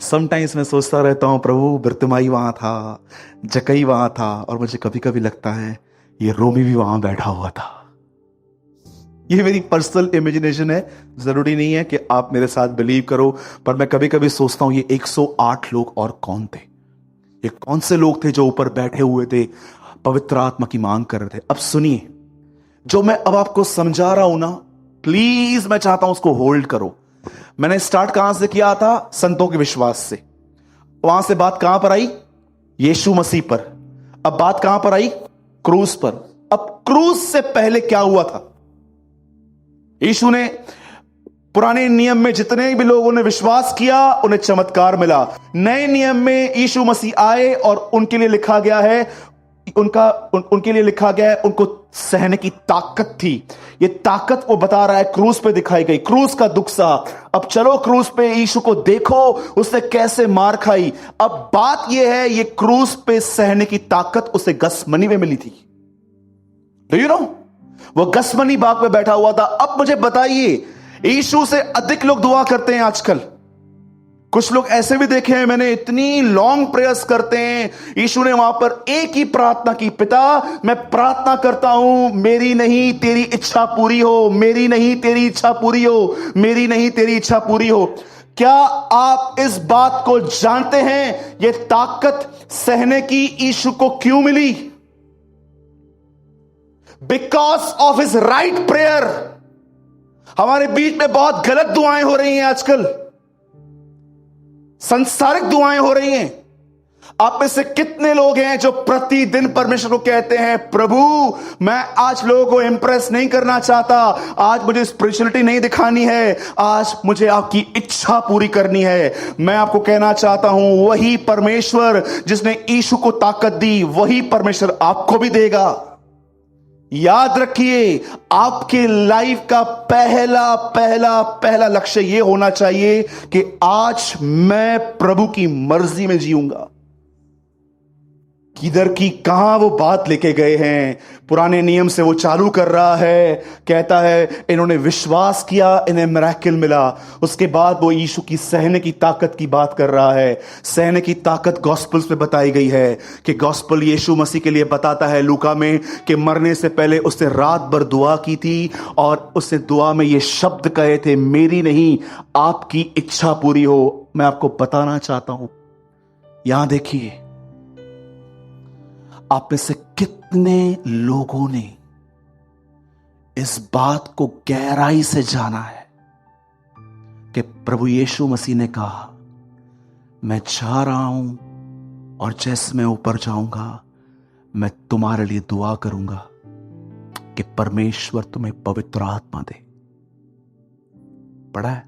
समटाइम्स मैं सोचता रहता हूं, प्रभु बिरतिमाई वहां था, जकई वहां था, और मुझे कभी कभी लगता है ये रोमी भी वहां बैठा हुआ था। ये मेरी पर्सनल इमेजिनेशन है, जरूरी नहीं है कि आप मेरे साथ बिलीव करो, पर मैं कभी कभी सोचता हूं ये 108 लोग और कौन थे? ये कौन से लोग थे जो ऊपर बैठे हुए थे, पवित्र आत्मा की मांग कर रहे थे? अब सुनिए, जो मैं अब आपको समझा रहा हूं ना, प्लीज मैं चाहता हूं उसको होल्ड करो। मैंने स्टार्ट कहां से किया था? संतों के विश्वास से। वहां से बात कहां पर आई? यीशु मसीह पर। अब बात कहां पर आई? क्रूस पर। अब क्रूस से पहले क्या हुआ था? यीशु ने, पुराने नियम में जितने भी लोगों ने विश्वास किया उन्हें चमत्कार मिला। नए नियम में यीशु मसीह आए और उनके लिए लिखा गया है, उनके लिए लिखा गया है, उनको सहने की ताकत थी। ये ताकत वो बता रहा है क्रूस पे दिखाई गई, क्रूस का दुख सा। अब चलो क्रूस पे यीशु को देखो, उसने कैसे मार खाई। अब बात यह है, ये क्रूस पे सहने की ताकत उसे गसमनी में मिली थी। Do you know? वो गसमनी बाग में बैठा हुआ था। अब मुझे बताइए, यीशु से अधिक लोग दुआ करते हैं आजकल। कुछ लोग ऐसे भी देखे हैं मैंने, इतनी लॉन्ग प्रेयर्स करते हैं। यीशु ने वहां पर एक ही प्रार्थना की, पिता मैं प्रार्थना करता हूं, मेरी नहीं तेरी इच्छा पूरी हो, मेरी नहीं तेरी इच्छा पूरी हो, मेरी नहीं तेरी इच्छा पूरी हो। क्या आप इस बात को जानते हैं, यह ताकत सहने की यीशु को क्यों मिली? Because of his right prayer. हमारे बीच में बहुत गलत दुआएं हो रही हैं आजकल, संसारिक दुआएं हो रही हैं। आप में से कितने लोग हैं जो प्रतिदिन परमेश्वर को कहते हैं, प्रभु मैं आज लोगों को इंप्रेस नहीं करना चाहता, आज मुझे स्पिरिचुअलिटी नहीं दिखानी है, आज मुझे आपकी इच्छा पूरी करनी है। मैं आपको कहना चाहता हूं, वही परमेश्वर जिसने यीशु को ताकत दी, वही परमेश्वर आपको भी देगा। याद रखिए, आपके लाइफ का पहला पहला पहला लक्ष्य यह होना चाहिए कि आज मैं प्रभु की मर्जी में जीऊंगा। किधर की कहां वो बात लेके गए हैं। पुराने नियम से वो चालू कर रहा है, कहता है इन्होंने विश्वास किया, इन्हें मिरेकल मिला। उसके बाद वो यीशु की सहने की ताकत की बात कर रहा है। सहने की ताकत गॉस्पल्स में बताई गई है कि गॉस्पल यीशु मसीह के लिए बताता है लूका में कि मरने से पहले उसने रात भर दुआ की थी और उसने दुआ में ये शब्द कहे थे, मेरी नहीं आपकी इच्छा पूरी हो। मैं आपको बताना चाहता हूं, यहां देखिए, आप में से कितने लोगों ने इस बात को गहराई से जाना है कि प्रभु यीशु मसीह ने कहा, मैं जा रहा हूं और जैसे मैं ऊपर जाऊंगा मैं तुम्हारे लिए दुआ करूंगा कि परमेश्वर तुम्हें पवित्र आत्मा दे। पढ़ा है?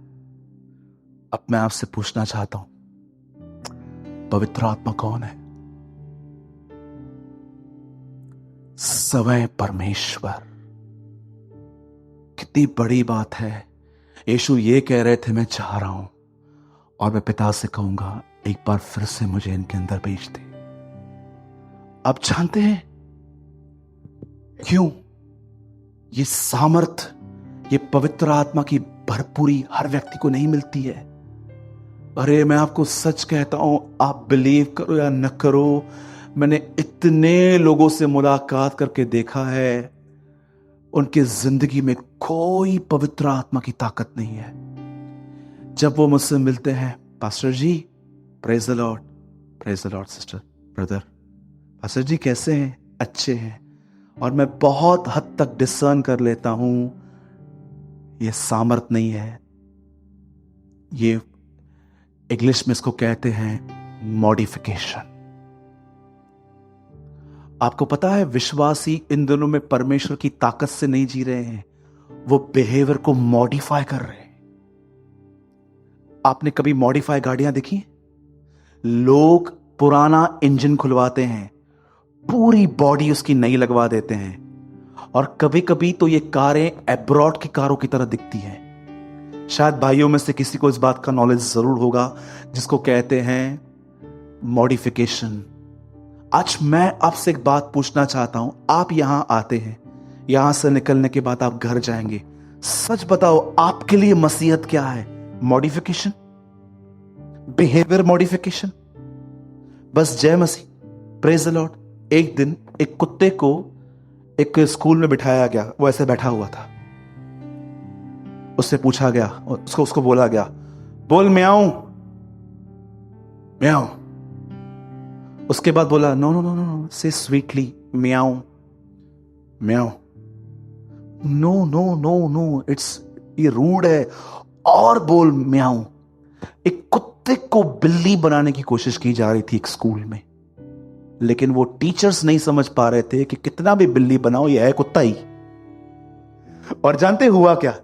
अब मैं आपसे पूछना चाहता हूं, पवित्र आत्मा कौन है? स्वयं परमेश्वर। कितनी बड़ी बात है। यीशु ये कह रहे थे, मैं जा रहा हूं और मैं पिता से कहूंगा एक बार फिर से मुझे इनके अंदर भेज दे। आप जानते हैं क्यों ये सामर्थ, ये पवित्र आत्मा की भरपूरी हर व्यक्ति को नहीं मिलती है? अरे मैं आपको सच कहता हूं, आप बिलीव करो या न करो, मैंने इतने लोगों से मुलाकात करके देखा है, उनकी जिंदगी में कोई पवित्र आत्मा की ताकत नहीं है। जब वो मुझसे मिलते हैं, pastor ji praise the lord, praise the lord sister, brother, pastor ji कैसे हैं? अच्छे हैं। और मैं बहुत हद तक डिसर्न कर लेता हूं, ये सामर्थ नहीं है, ये इंग्लिश में इसको कहते हैं मॉडिफिकेशन। आपको पता है विश्वासी इन दिनों में परमेश्वर की ताकत से नहीं जी रहे हैं, वो बिहेवियर को मॉडिफाई कर रहे हैं। आपने कभी मॉडिफाई गाड़ियां देखी? लोग पुराना इंजन खुलवाते हैं, पूरी बॉडी उसकी नई लगवा देते हैं, और कभी कभी तो ये कारें एब्रॉड की कारों की तरह दिखती हैं। शायद भाइयों में से किसी को इस बात का नॉलेज जरूर होगा, जिसको कहते हैं मॉडिफिकेशन। आज मैं आपसे एक बात पूछना चाहता हूं। आप यहां आते हैं, यहां से निकलने के बाद आप घर जाएंगे, सच बताओ आपके लिए मसीहत क्या है? मॉडिफिकेशन, बिहेवियर मॉडिफिकेशन, बस जय मसीह, प्रेज द लॉर्ड। एक दिन एक कुत्ते को एक स्कूल में बिठाया गया, वो ऐसे बैठा हुआ था। उससे पूछा गया, उसको बोला गया, बोल म्याऊं म्याऊं। उसके बाद बोला नो नो नो नो, से स्वीटली म्याऊं म्याऊं। नो नो नो नो, ये रूड है, और बोल म्याऊं। एक कुत्ते को बिल्ली बनाने की कोशिश की जा रही थी एक स्कूल में, लेकिन वो टीचर्स नहीं समझ पा रहे थे कि कितना भी बिल्ली बनाओ, ये है कुत्ता ही। और जानते हुआ क्या,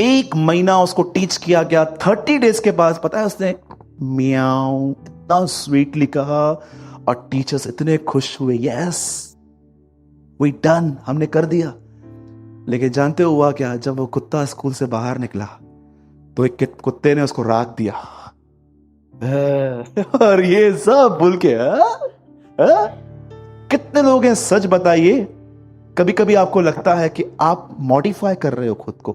1 महीना उसको टीच किया गया। 30 डेज के बाद पता है उसने म्याऊं इतना स्वीटली कहा, और टीचर्स इतने खुश हुए, यस वी डन, हमने कर दिया। लेकिन जानते हुआ क्या, जब वो कुत्ता स्कूल से बाहर निकला तो एक कुत्ते ने उसको राख दिया। और ये सब भूल के कितने लोग हैं, सच बताइए, कभी कभी आपको लगता है कि आप मॉडिफाई कर रहे हो खुद को।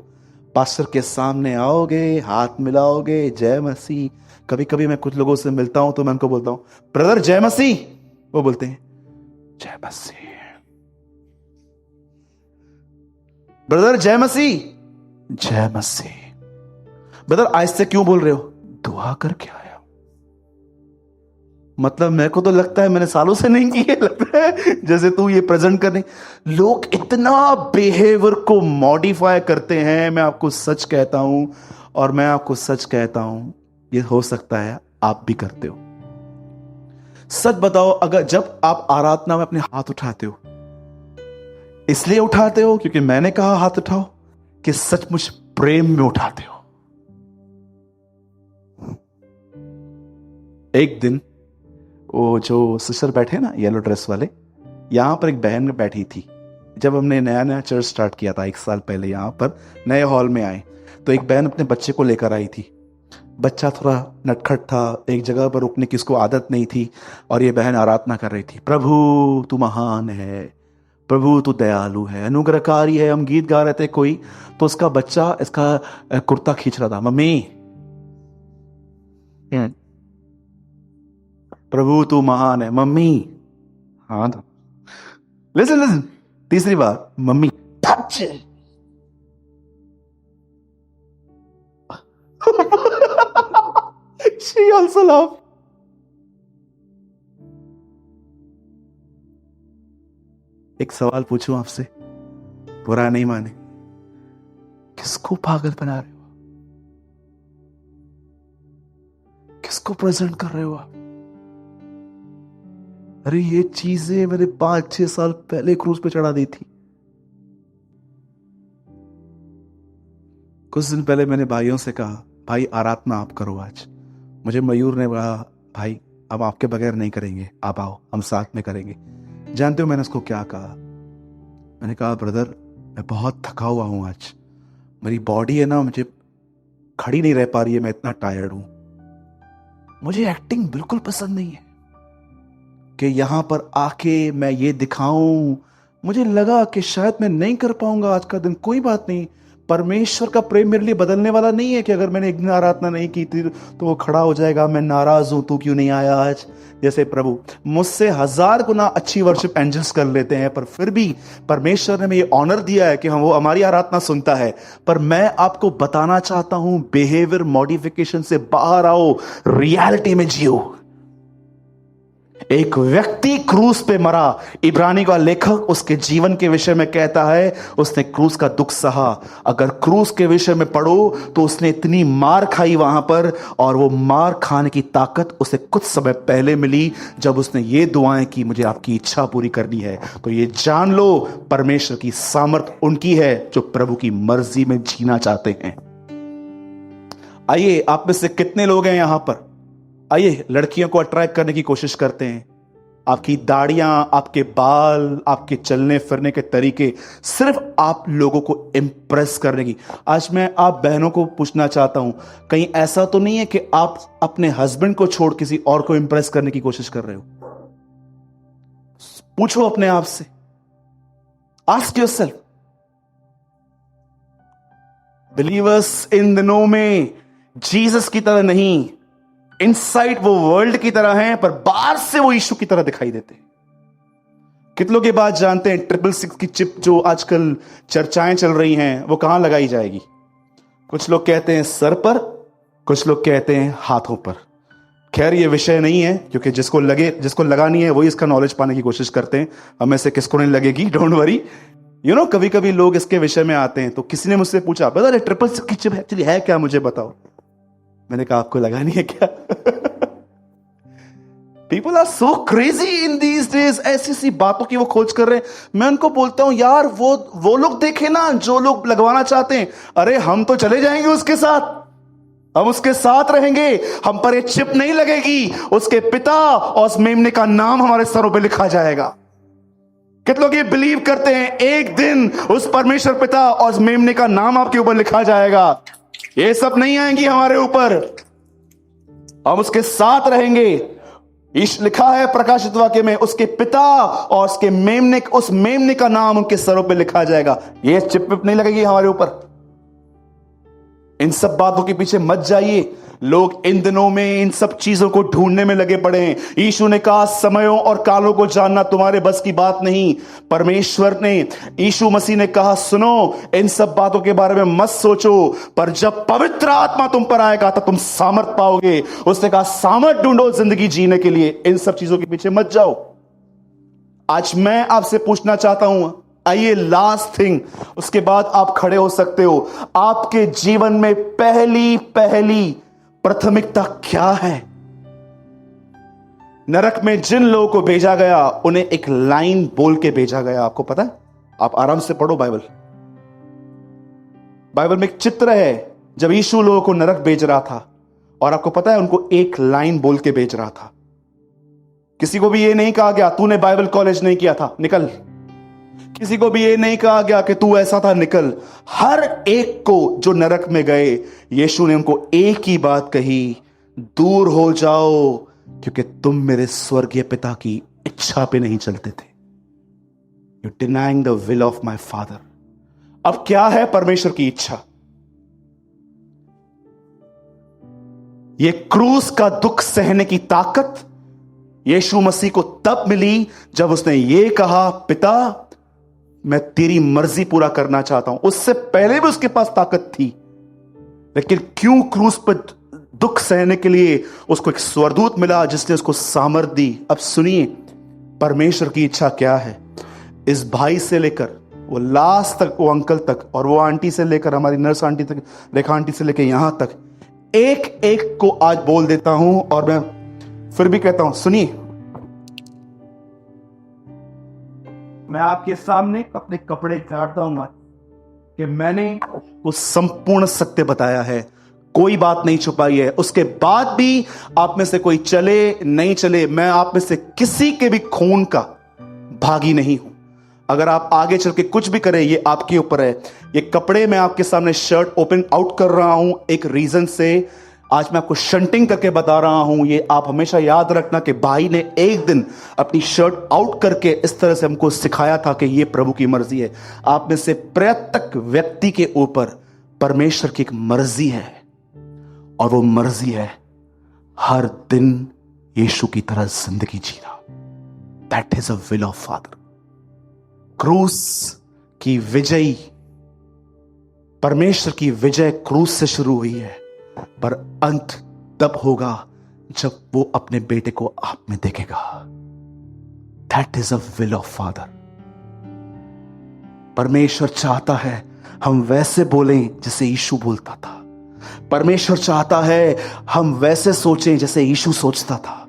पास्टर के सामने आओगे, हाथ मिलाओगे, जय मसीह। कभी कभी मैं कुछ लोगों से मिलता हूं तो मैं उनको बोलता हूं, ब्रदर जय मसीह। वो बोलते हैं जय मसीह। ब्रदर जय मसीह, जय मसीह। ब्रदर आज से क्यों बोल रहे हो, दुआ करके आया। मतलब मेरे को तो लगता है मैंने सालों से नहीं किए, लगता है जैसे तू ये प्रेजेंट करने। लोग इतना बिहेवियर को मॉडिफाई करते हैं, मैं आपको सच कहता हूं, और मैं आपको सच कहता हूं, ये हो सकता है आप भी करते हो। सच बताओ, अगर जब आप आराधना में अपने हाथ उठाते हो, इसलिए उठाते हो क्योंकि मैंने कहा हाथ उठाओ, कि सचमुच प्रेम में उठाते हो? एक दिन वो जो सिस्टर बैठे ना येलो ड्रेस वाले, यहां पर एक बहन बैठी थी। जब हमने नया नया चर्च स्टार्ट किया था 1 साल पहले, यहां पर नए हॉल में आए तो एक बहन अपने बच्चे को लेकर आई थी। बच्चा थोड़ा नटखट था, एक जगह पर रुकने की उसको आदत नहीं थी, और ये बहन आराधना कर रही थी, प्रभु तू महान है, प्रभु तू दयालु है, अनुग्रहकारी है। हम गीत गा रहे थे कोई, तो उसका बच्चा इसका कुर्ता खींच रहा था, मम्मी प्रभु तू महान है, मम्मी हाँ था, लिसन लिसन, तीसरी बार mummy touch. She also laughed. एक सवाल पूछूं आपसे, बुरा नहीं माने, किसको पागल बना रहे हो, किसको प्रेजेंट कर रहे हो आप? अरे ये चीजें मैंने 5-6 साल पहले क्रूज पे चढ़ा दी थी। कुछ दिन पहले मैंने भाइयों से कहा, भाई आराधना आप करो आज। मुझे मयूर ने कहा, भाई अब आपके बगैर नहीं करेंगे, आप आओ हम साथ में करेंगे। जानते हो मैंने उसको क्या कहा? मैंने कहा, ब्रदर मैं बहुत थका हुआ हूं आज, मेरी बॉडी है ना, मुझे खड़ी नहीं रह पा रही है, मैं इतना टायर्ड हूं। मुझे एक्टिंग बिल्कुल पसंद नहीं है कि यहां पर आके मैं ये दिखाऊं। मुझे लगा कि शायद मैं नहीं कर पाऊंगा आज का दिन, कोई बात नहीं, परमेश्वर का प्रेम मेरे लिए बदलने वाला नहीं है कि अगर मैंने एक दिन आराधना नहीं की थी तो वो खड़ा हो जाएगा, मैं नाराज हूं, तू क्यों नहीं आया आज। जैसे प्रभु मुझसे 1000 गुना अच्छी वर्शिप एंजल्स कर लेते हैं, पर फिर भी परमेश्वर ने हमें ये ऑनर दिया है कि हम वो हमारी आराधना सुनता है। पर मैं आपको बताना चाहता हूं, बिहेवियर मॉडिफिकेशन से बाहर आओ, रियलिटी में जियो। एक व्यक्ति क्रूस पे मरा, इब्रानी का लेखक उसके जीवन के विषय में कहता है उसने क्रूस का दुख सहा। अगर क्रूस के विषय में पढ़ो तो उसने इतनी मार खाई वहां पर, और वो मार खाने की ताकत उसे कुछ समय पहले मिली जब उसने ये दुआएं की, मुझे आपकी इच्छा पूरी करनी है। तो ये जान लो, परमेश्वर की सामर्थ उनकी है जो प्रभु की मर्जी में जीना चाहते हैं। आइए, आप में से कितने लोग हैं यहां पर, आइए लड़कियों को अट्रैक्ट करने की कोशिश करते हैं। आपकी दाढ़ियां, आपके बाल, आपके चलने फिरने के तरीके, सिर्फ आप लोगों को इंप्रेस करने की। आज मैं आप बहनों को पूछना चाहता हूं, कहीं ऐसा तो नहीं है कि आप अपने हस्बैंड को छोड़ किसी और को इंप्रेस करने की कोशिश कर रहे हो? पूछो अपने आप से, आस्क योरसेल्फ। बिलीवर्स इन दिनों में जीसस की तरह नहीं, इनसाइड वो वर्ल्ड की तरह हैं, पर बाहर से वो यीशु की तरह दिखाई देते हैं। कितने लोग ये बात जानते हैं, 666 की चिप जो आजकल चर्चाएं चल रही हैं, वो कहां लगाई जाएगी? कुछ लोग कहते हैं सर पर, कुछ लोग कहते हैं हाथों पर। खैर ये विषय नहीं है, क्योंकि जिसको लगानी है वही इसका नॉलेज पाने की कोशिश करते हैं। हमें से किसको नहीं लगेगी, डोंट वरी। कभी कभी लोग इसके विषय में आते हैं, तो किसी ने मुझसे पूछा, ब्रदर ये ट्रिपल की चिप एक्चुअली है क्या, मुझे बताओ। मैंने कहा आपको लगा नहीं है क्या? People are so crazy in these days, ऐसी सी बातों की वो खोज कर रहे हैं। मैं उनको बोलता हूं यार वो लोग देखे ना जो लोग लगवाना चाहते हैं, अरे हम तो चले जाएंगे उसके साथ, हम उसके साथ रहेंगे, हम पर ये चिप नहीं लगेगी, उसके पिता और उस मेमने का नाम हमारे सरों पे लिखा जाएगा। कितने लोग ये बिलीव करते हैं एक दिन उस परमेश्वर पिता और उस मेमने का नाम आपके ऊपर लिखा जाएगा? ये सब नहीं आएंगी हमारे ऊपर, हम उसके साथ रहेंगे। लिखा है प्रकाशित वाक्य में, उसके पिता और उसके मेमने, उस मेमने का नाम उनके सरों पे लिखा जाएगा। ये चिप विप नहीं लगेगी हमारे ऊपर। इन सब बातों के पीछे मत जाइए। लोग इन दिनों में इन सब चीजों को ढूंढने में लगे पड़े हैं। यीशु ने कहा समयों और कालों को जानना तुम्हारे बस की बात नहीं। परमेश्वर ने, यीशु मसीह ने कहा सुनो, इन सब बातों के बारे में मत सोचो, पर जब पवित्र आत्मा तुम पर आएगा तो तुम सामर्थ पाओगे। उसने कहा सामर्थ ढूंढो जिंदगी जीने के लिए, इन सब चीजों के पीछे मत जाओ। आज मैं आपसे पूछना चाहता हूं, आइए लास्ट थिंग, उसके बाद आप खड़े हो सकते हो। आपके जीवन में पहली प्राथमिकता क्या है? नरक में जिन लोगों को भेजा गया उन्हें एक लाइन बोल के भेजा गया, आपको पता है? आप आराम से पढ़ो बाइबल में एक चित्र है जब यीशु लोगों को नरक भेज रहा था, और आपको पता है उनको एक लाइन बोल के भेज रहा था। किसी को भी ये नहीं कहा गया तूने बाइबल कॉलेज नहीं किया था निकल, किसी को भी ये नहीं कहा गया कि तू ऐसा था निकल। हर एक को जो नरक में गए, यीशु ने उनको एक ही बात कही, दूर हो जाओ क्योंकि तुम मेरे स्वर्गीय पिता की इच्छा पे नहीं चलते थे। You denying the will of my father. अब क्या है परमेश्वर की इच्छा? ये क्रूस का दुख सहने की ताकत यीशु मसीह को तब मिली जब उसने ये कहा, पिता मैं तेरी मर्जी पूरा करना चाहता हूं। उससे पहले भी उसके पास ताकत थी, लेकिन क्यों क्रूस पर दुख सहने के लिए उसको एक स्वर्गदूत मिला जिसने उसको सामर्थ दी। अब सुनिए परमेश्वर की इच्छा क्या है। इस भाई से लेकर वो लास्ट तक, वो अंकल तक, और वो आंटी से लेकर हमारी नर्स आंटी तक, रेखा आंटी से लेकर यहां तक, एक एक को आज बोल देता हूं, और मैं फिर भी कहता हूं सुनिए, मैं आपके सामने अपने कपड़े झाड़ता हूं कि मैंने वो संपूर्ण सत्य बताया है, कोई बात नहीं छुपाई है। उसके बाद भी आप में से कोई चले नहीं चले, मैं आप में से किसी के भी खून का भागी नहीं हूं। अगर आप आगे चल के कुछ भी करें ये आपके ऊपर है। ये कपड़े मैं आपके सामने शर्ट ओपन आउट कर रहा हूं एक रीजन से, आज मैं आपको शंटिंग करके बता रहा हूं। ये आप हमेशा याद रखना कि भाई ने एक दिन अपनी शर्ट आउट करके इस तरह से हमको सिखाया था कि ये प्रभु की मर्जी है। आप में से प्रत्येक व्यक्ति के ऊपर परमेश्वर की एक मर्जी है, और वो मर्जी है हर दिन यीशु की तरह जिंदगी जीना। That is a will of father. क्रूस की विजय, परमेश्वर की विजय क्रूस से शुरू हुई है, पर अंत तब होगा जब वो अपने बेटे को आप में देखेगा। That is a will of father. परमेश्वर चाहता है हम वैसे बोलें जैसे यीशु बोलता था। परमेश्वर चाहता है हम वैसे सोचें जैसे यीशु सोचता था।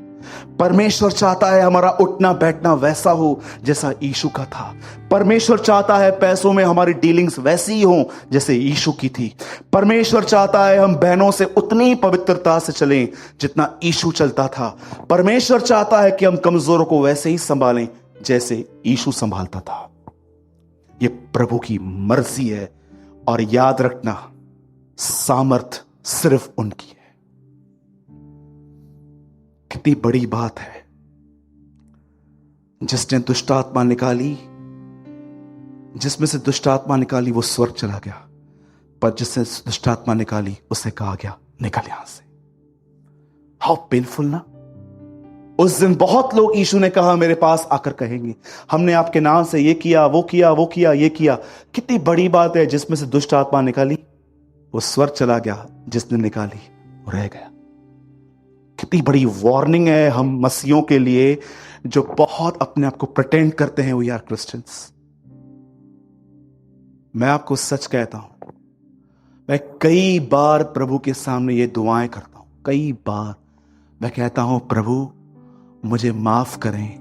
परमेश्वर चाहता है हमारा उठना बैठना वैसा हो जैसा यीशु का था। परमेश्वर चाहता है पैसों में हमारी डीलिंग्स वैसी ही हो जैसे यीशु की थी। परमेश्वर चाहता है हम बहनों से उतनी पवित्रता से चलें जितना यीशु चलता था। परमेश्वर चाहता है कि हम कमजोरों को वैसे ही संभालें जैसे यीशु संभालता था। ये प्रभु की मर्जी है, और याद रखना सामर्थ सिर्फ उनकी है। कितनी बड़ी बात है। जिसने दुष्ट आत्मा निकाली, जिसमें से दुष्ट आत्मा निकाली वो स्वर्ग चला गया, पर जिसने दुष्ट आत्मा निकाली उसे कहा गया निकल यहां से। हाउ पेनफुल ना। उस दिन बहुत लोग यीशु ने कहा मेरे पास आकर कहेंगे हमने आपके नाम से ये किया वो किया वो किया ये किया। कितनी बड़ी बात है। जिसमें से दुष्ट आत्मा निकाली वो स्वर्ग चला गया, जिसने निकाली वो रह गया। कितनी बड़ी वार्निंग है हम मसीहों के लिए जो बहुत अपने आप को प्रिटेंड करते हैं वी आर क्रिश्चियंस। मैं आपको सच कहता हूं, मैं कई बार प्रभु के सामने ये दुआएं करता हूं। कई बार मैं कहता हूं, प्रभु मुझे माफ करें।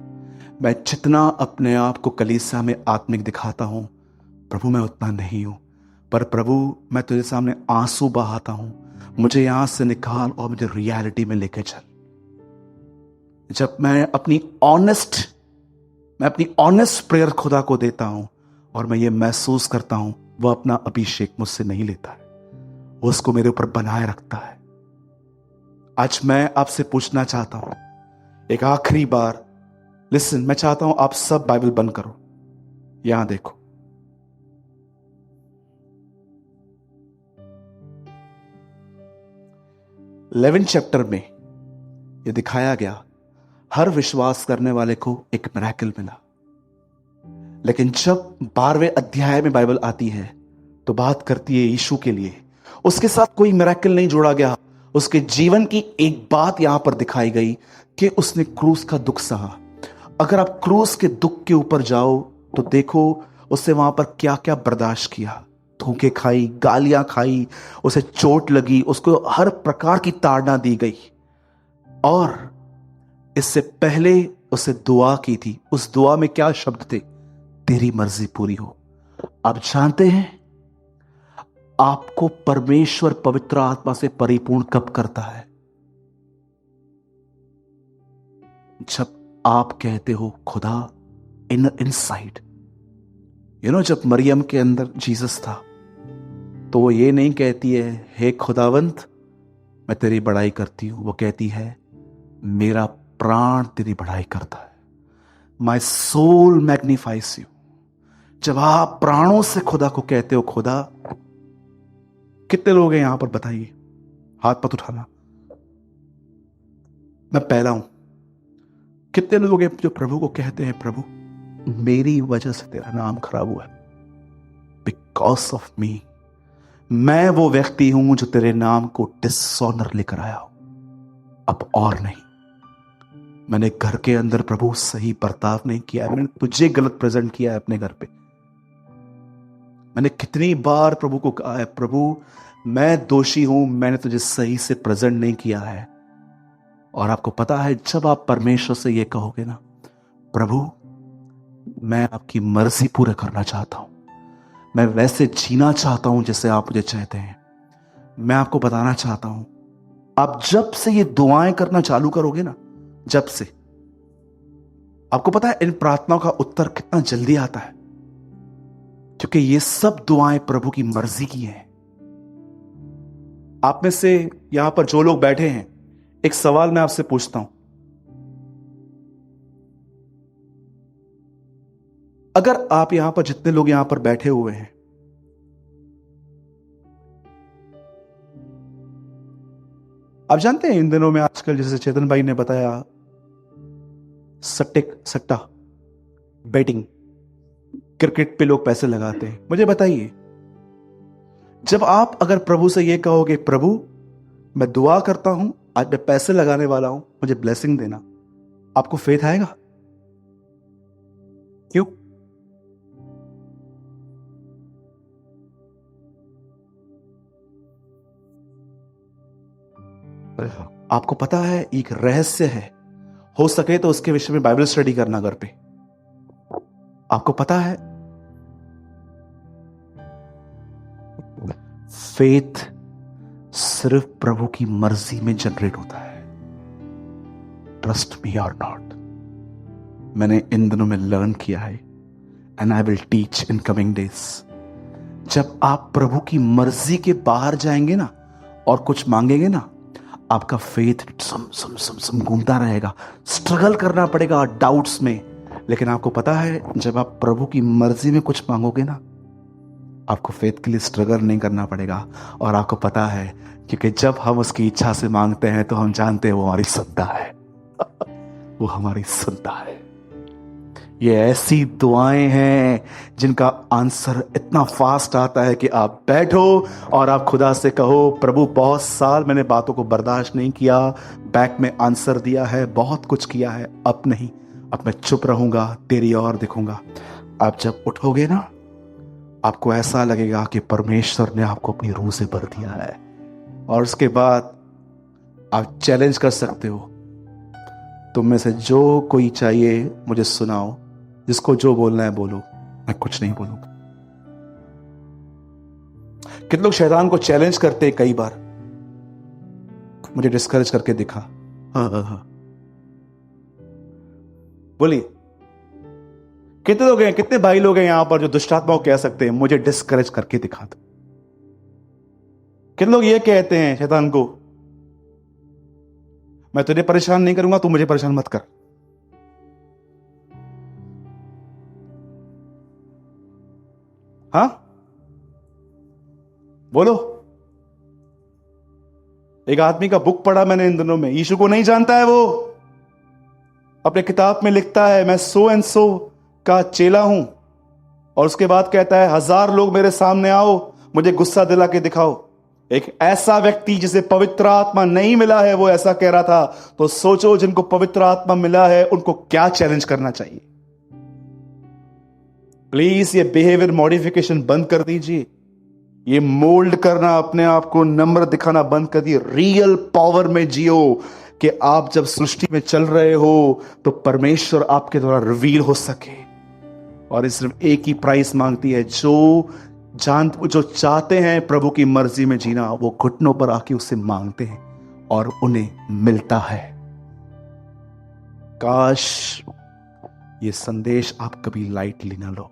मैं जितना अपने आप को कलीसिया में आत्मिक दिखाता हूं, प्रभु मैं उतना नहीं हूं। पर प्रभु मैं तुझे सामने आंसू बहाता हूं, मुझे यहां से निकाल और मुझे रियलिटी में लेके चल। जब मैं अपनी ऑनेस्ट प्रेयर खुदा को देता हूं और मैं ये महसूस करता हूं वह अपना अभिषेक मुझसे नहीं लेता है, वो उसको मेरे ऊपर बनाए रखता है। आज मैं आपसे पूछना चाहता हूं एक आखिरी बार, लिसन, मैं चाहता हूं आप सब बाइबल बंद करो। यहां देखो, इलेवेंथ चैप्टर में यह दिखाया गया, हर विश्वास करने वाले को एक मिरेकल मिला। लेकिन जब 12वें अध्याय में बाइबल आती है तो बात करती है यीशु के लिए। उसके साथ कोई मिरेकल नहीं जोड़ा गया। उसके जीवन की एक बात यहां पर दिखाई गई कि उसने क्रूस का दुख सहा। अगर आप क्रूस के दुख के ऊपर जाओ तो देखो उसने वहां पर क्या क्या बर्दाश्त किया। धोखे खाई, गालियां खाई, उसे चोट लगी, उसको हर प्रकार की ताड़ना दी गई। और इससे पहले उसे दुआ की थी। उस दुआ में क्या शब्द थे? तेरी मर्जी पूरी हो। आप जानते हैं आपको परमेश्वर पवित्र आत्मा से परिपूर्ण कब करता है? जब आप कहते हो खुदा इनसाइड। जब मरियम के अंदर जीसस था तो वो ये नहीं कहती है हे खुदावंत मैं तेरी बड़ाई करती हूं, वो कहती है मेरा प्राण तेरी बड़ाई करता है। My soul magnifies you. जब आप प्राणों से खुदा को कहते हो खुदा, कितने लोग हैं यहां पर बताइए, हाथ मत उठाना, मैं पहला हूं। कितने लोग हैं जो प्रभु को कहते हैं प्रभु मेरी वजह से तेरा नाम खराब हुआ है, बिकॉज ऑफ मी। मैं वो व्यक्ति हूं जो तेरे नाम को डिसऑनर लेकर आया हूं, अब और नहीं। मैंने घर के अंदर प्रभु सही बर्ताव नहीं किया है, मैंने तुझे गलत प्रेजेंट किया है अपने घर पे। मैंने कितनी बार प्रभु को कहा है प्रभु मैं दोषी हूं, मैंने तुझे सही से प्रेजेंट नहीं किया है। और आपको पता है जब आप परमेश्वर से यह कहोगे ना, प्रभु मैं आपकी मर्जी पूरे करना चाहता हूं, मैं वैसे जीना चाहता हूं जैसे आप मुझे चाहते हैं, मैं आपको बताना चाहता हूं, आप जब से ये दुआएं करना चालू करोगे ना, जब से, आपको पता है इन प्रार्थनाओं का उत्तर कितना जल्दी आता है, क्योंकि ये सब दुआएं प्रभु की मर्जी की हैं। आप में से यहां पर जो लोग बैठे हैं, एक सवाल मैं आपसे पूछता हूं, अगर आप यहां पर जितने लोग यहां पर बैठे हुए हैं, आप जानते हैं इन दिनों में आजकल जैसे चेतन भाई ने बताया सट्टा बेटिंग, क्रिकेट पे लोग पैसे लगाते हैं। मुझे बताइए जब आप अगर प्रभु से यह कहोगे प्रभु मैं दुआ करता हूं, आज मैं पैसे लगाने वाला हूं, मुझे ब्लेसिंग देना, आपको फेथ आएगा? क्यों? आपको पता है एक रहस्य है, हो सके तो उसके विषय में बाइबल स्टडी करना घर पे। आपको पता है फेथ सिर्फ प्रभु की मर्जी में जनरेट होता है। ट्रस्ट मी और नॉट, मैंने इन दिनों में लर्न किया है and I will teach in coming days. जब आप प्रभु की मर्जी के बाहर जाएंगे ना और कुछ मांगेंगे ना, आपका फेथ सम घूमता रहेगा, स्ट्रगल करना पड़ेगा डाउट्स में। लेकिन आपको पता है जब आप प्रभु की मर्जी में कुछ मांगोगे ना, आपको फेथ के लिए स्ट्रगल नहीं करना पड़ेगा। और आपको पता है क्योंकि जब हम उसकी इच्छा से मांगते हैं तो हम जानते हैं वो हमारी सुनता है वो हमारी सुनता है। ये ऐसी दुआएं हैं जिनका आंसर इतना फास्ट आता है कि आप बैठो और आप खुदा से कहो प्रभु बहुत साल मैंने बातों को बर्दाश्त नहीं किया, बैक में आंसर दिया है, बहुत कुछ किया है, अब नहीं, अब मैं चुप रहूंगा, तेरी ओर दिखूंगा। आप जब उठोगे ना आपको ऐसा लगेगा कि परमेश्वर ने आपको अपनी रूह से भर दिया है, और उसके बाद आप चैलेंज कर सकते हो, तुम में से जो कोई चाहिए मुझे सुनाओ, जिसको जो बोलना है बोलो, मैं कुछ नहीं बोलूंगा। कितने लोग शैतान को चैलेंज करते हैं, कई बार मुझे डिस्करेज करके दिखा। हाँ, बोलिए, कितने लोग हैं, कितने भाई लोग हैं यहां पर जो दुष्टात्माओं कह सकते हैं मुझे डिस्करेज करके दिखा दो? कितने लोग ये कहते हैं शैतान को, मैं तुझे परेशान नहीं करूंगा, तू मुझे परेशान मत कर। हाँ, बोलो। एक आदमी का बुक पढ़ा मैंने इन दिनों में, यीशु को नहीं जानता है, वो अपने किताब में लिखता है मैं सो एंड सो का चेला हूं, और उसके बाद कहता है 1000 लोग मेरे सामने आओ, मुझे गुस्सा दिला के दिखाओ। एक ऐसा व्यक्ति जिसे पवित्र आत्मा नहीं मिला है वो ऐसा कह रहा था, तो सोचो जिनको पवित्र आत्मा मिला है उनको क्या चैलेंज करना चाहिए। प्लीज ये बिहेवियर मॉडिफिकेशन बंद कर दीजिए, ये मोल्ड करना, अपने आप को नम्र दिखाना बंद कर दिए। रियल पावर में जियो कि आप जब सृष्टि में चल रहे हो तो परमेश्वर आपके द्वारा रिवील हो सके। और इस सिर्फ एक ही प्राइस मांगती है, जो चाहते हैं प्रभु की मर्जी में जीना, वो घुटनों पर आके उससे मांगते हैं और उन्हें मिलता है। काश ये संदेश आप कभी लाइटली ना लो।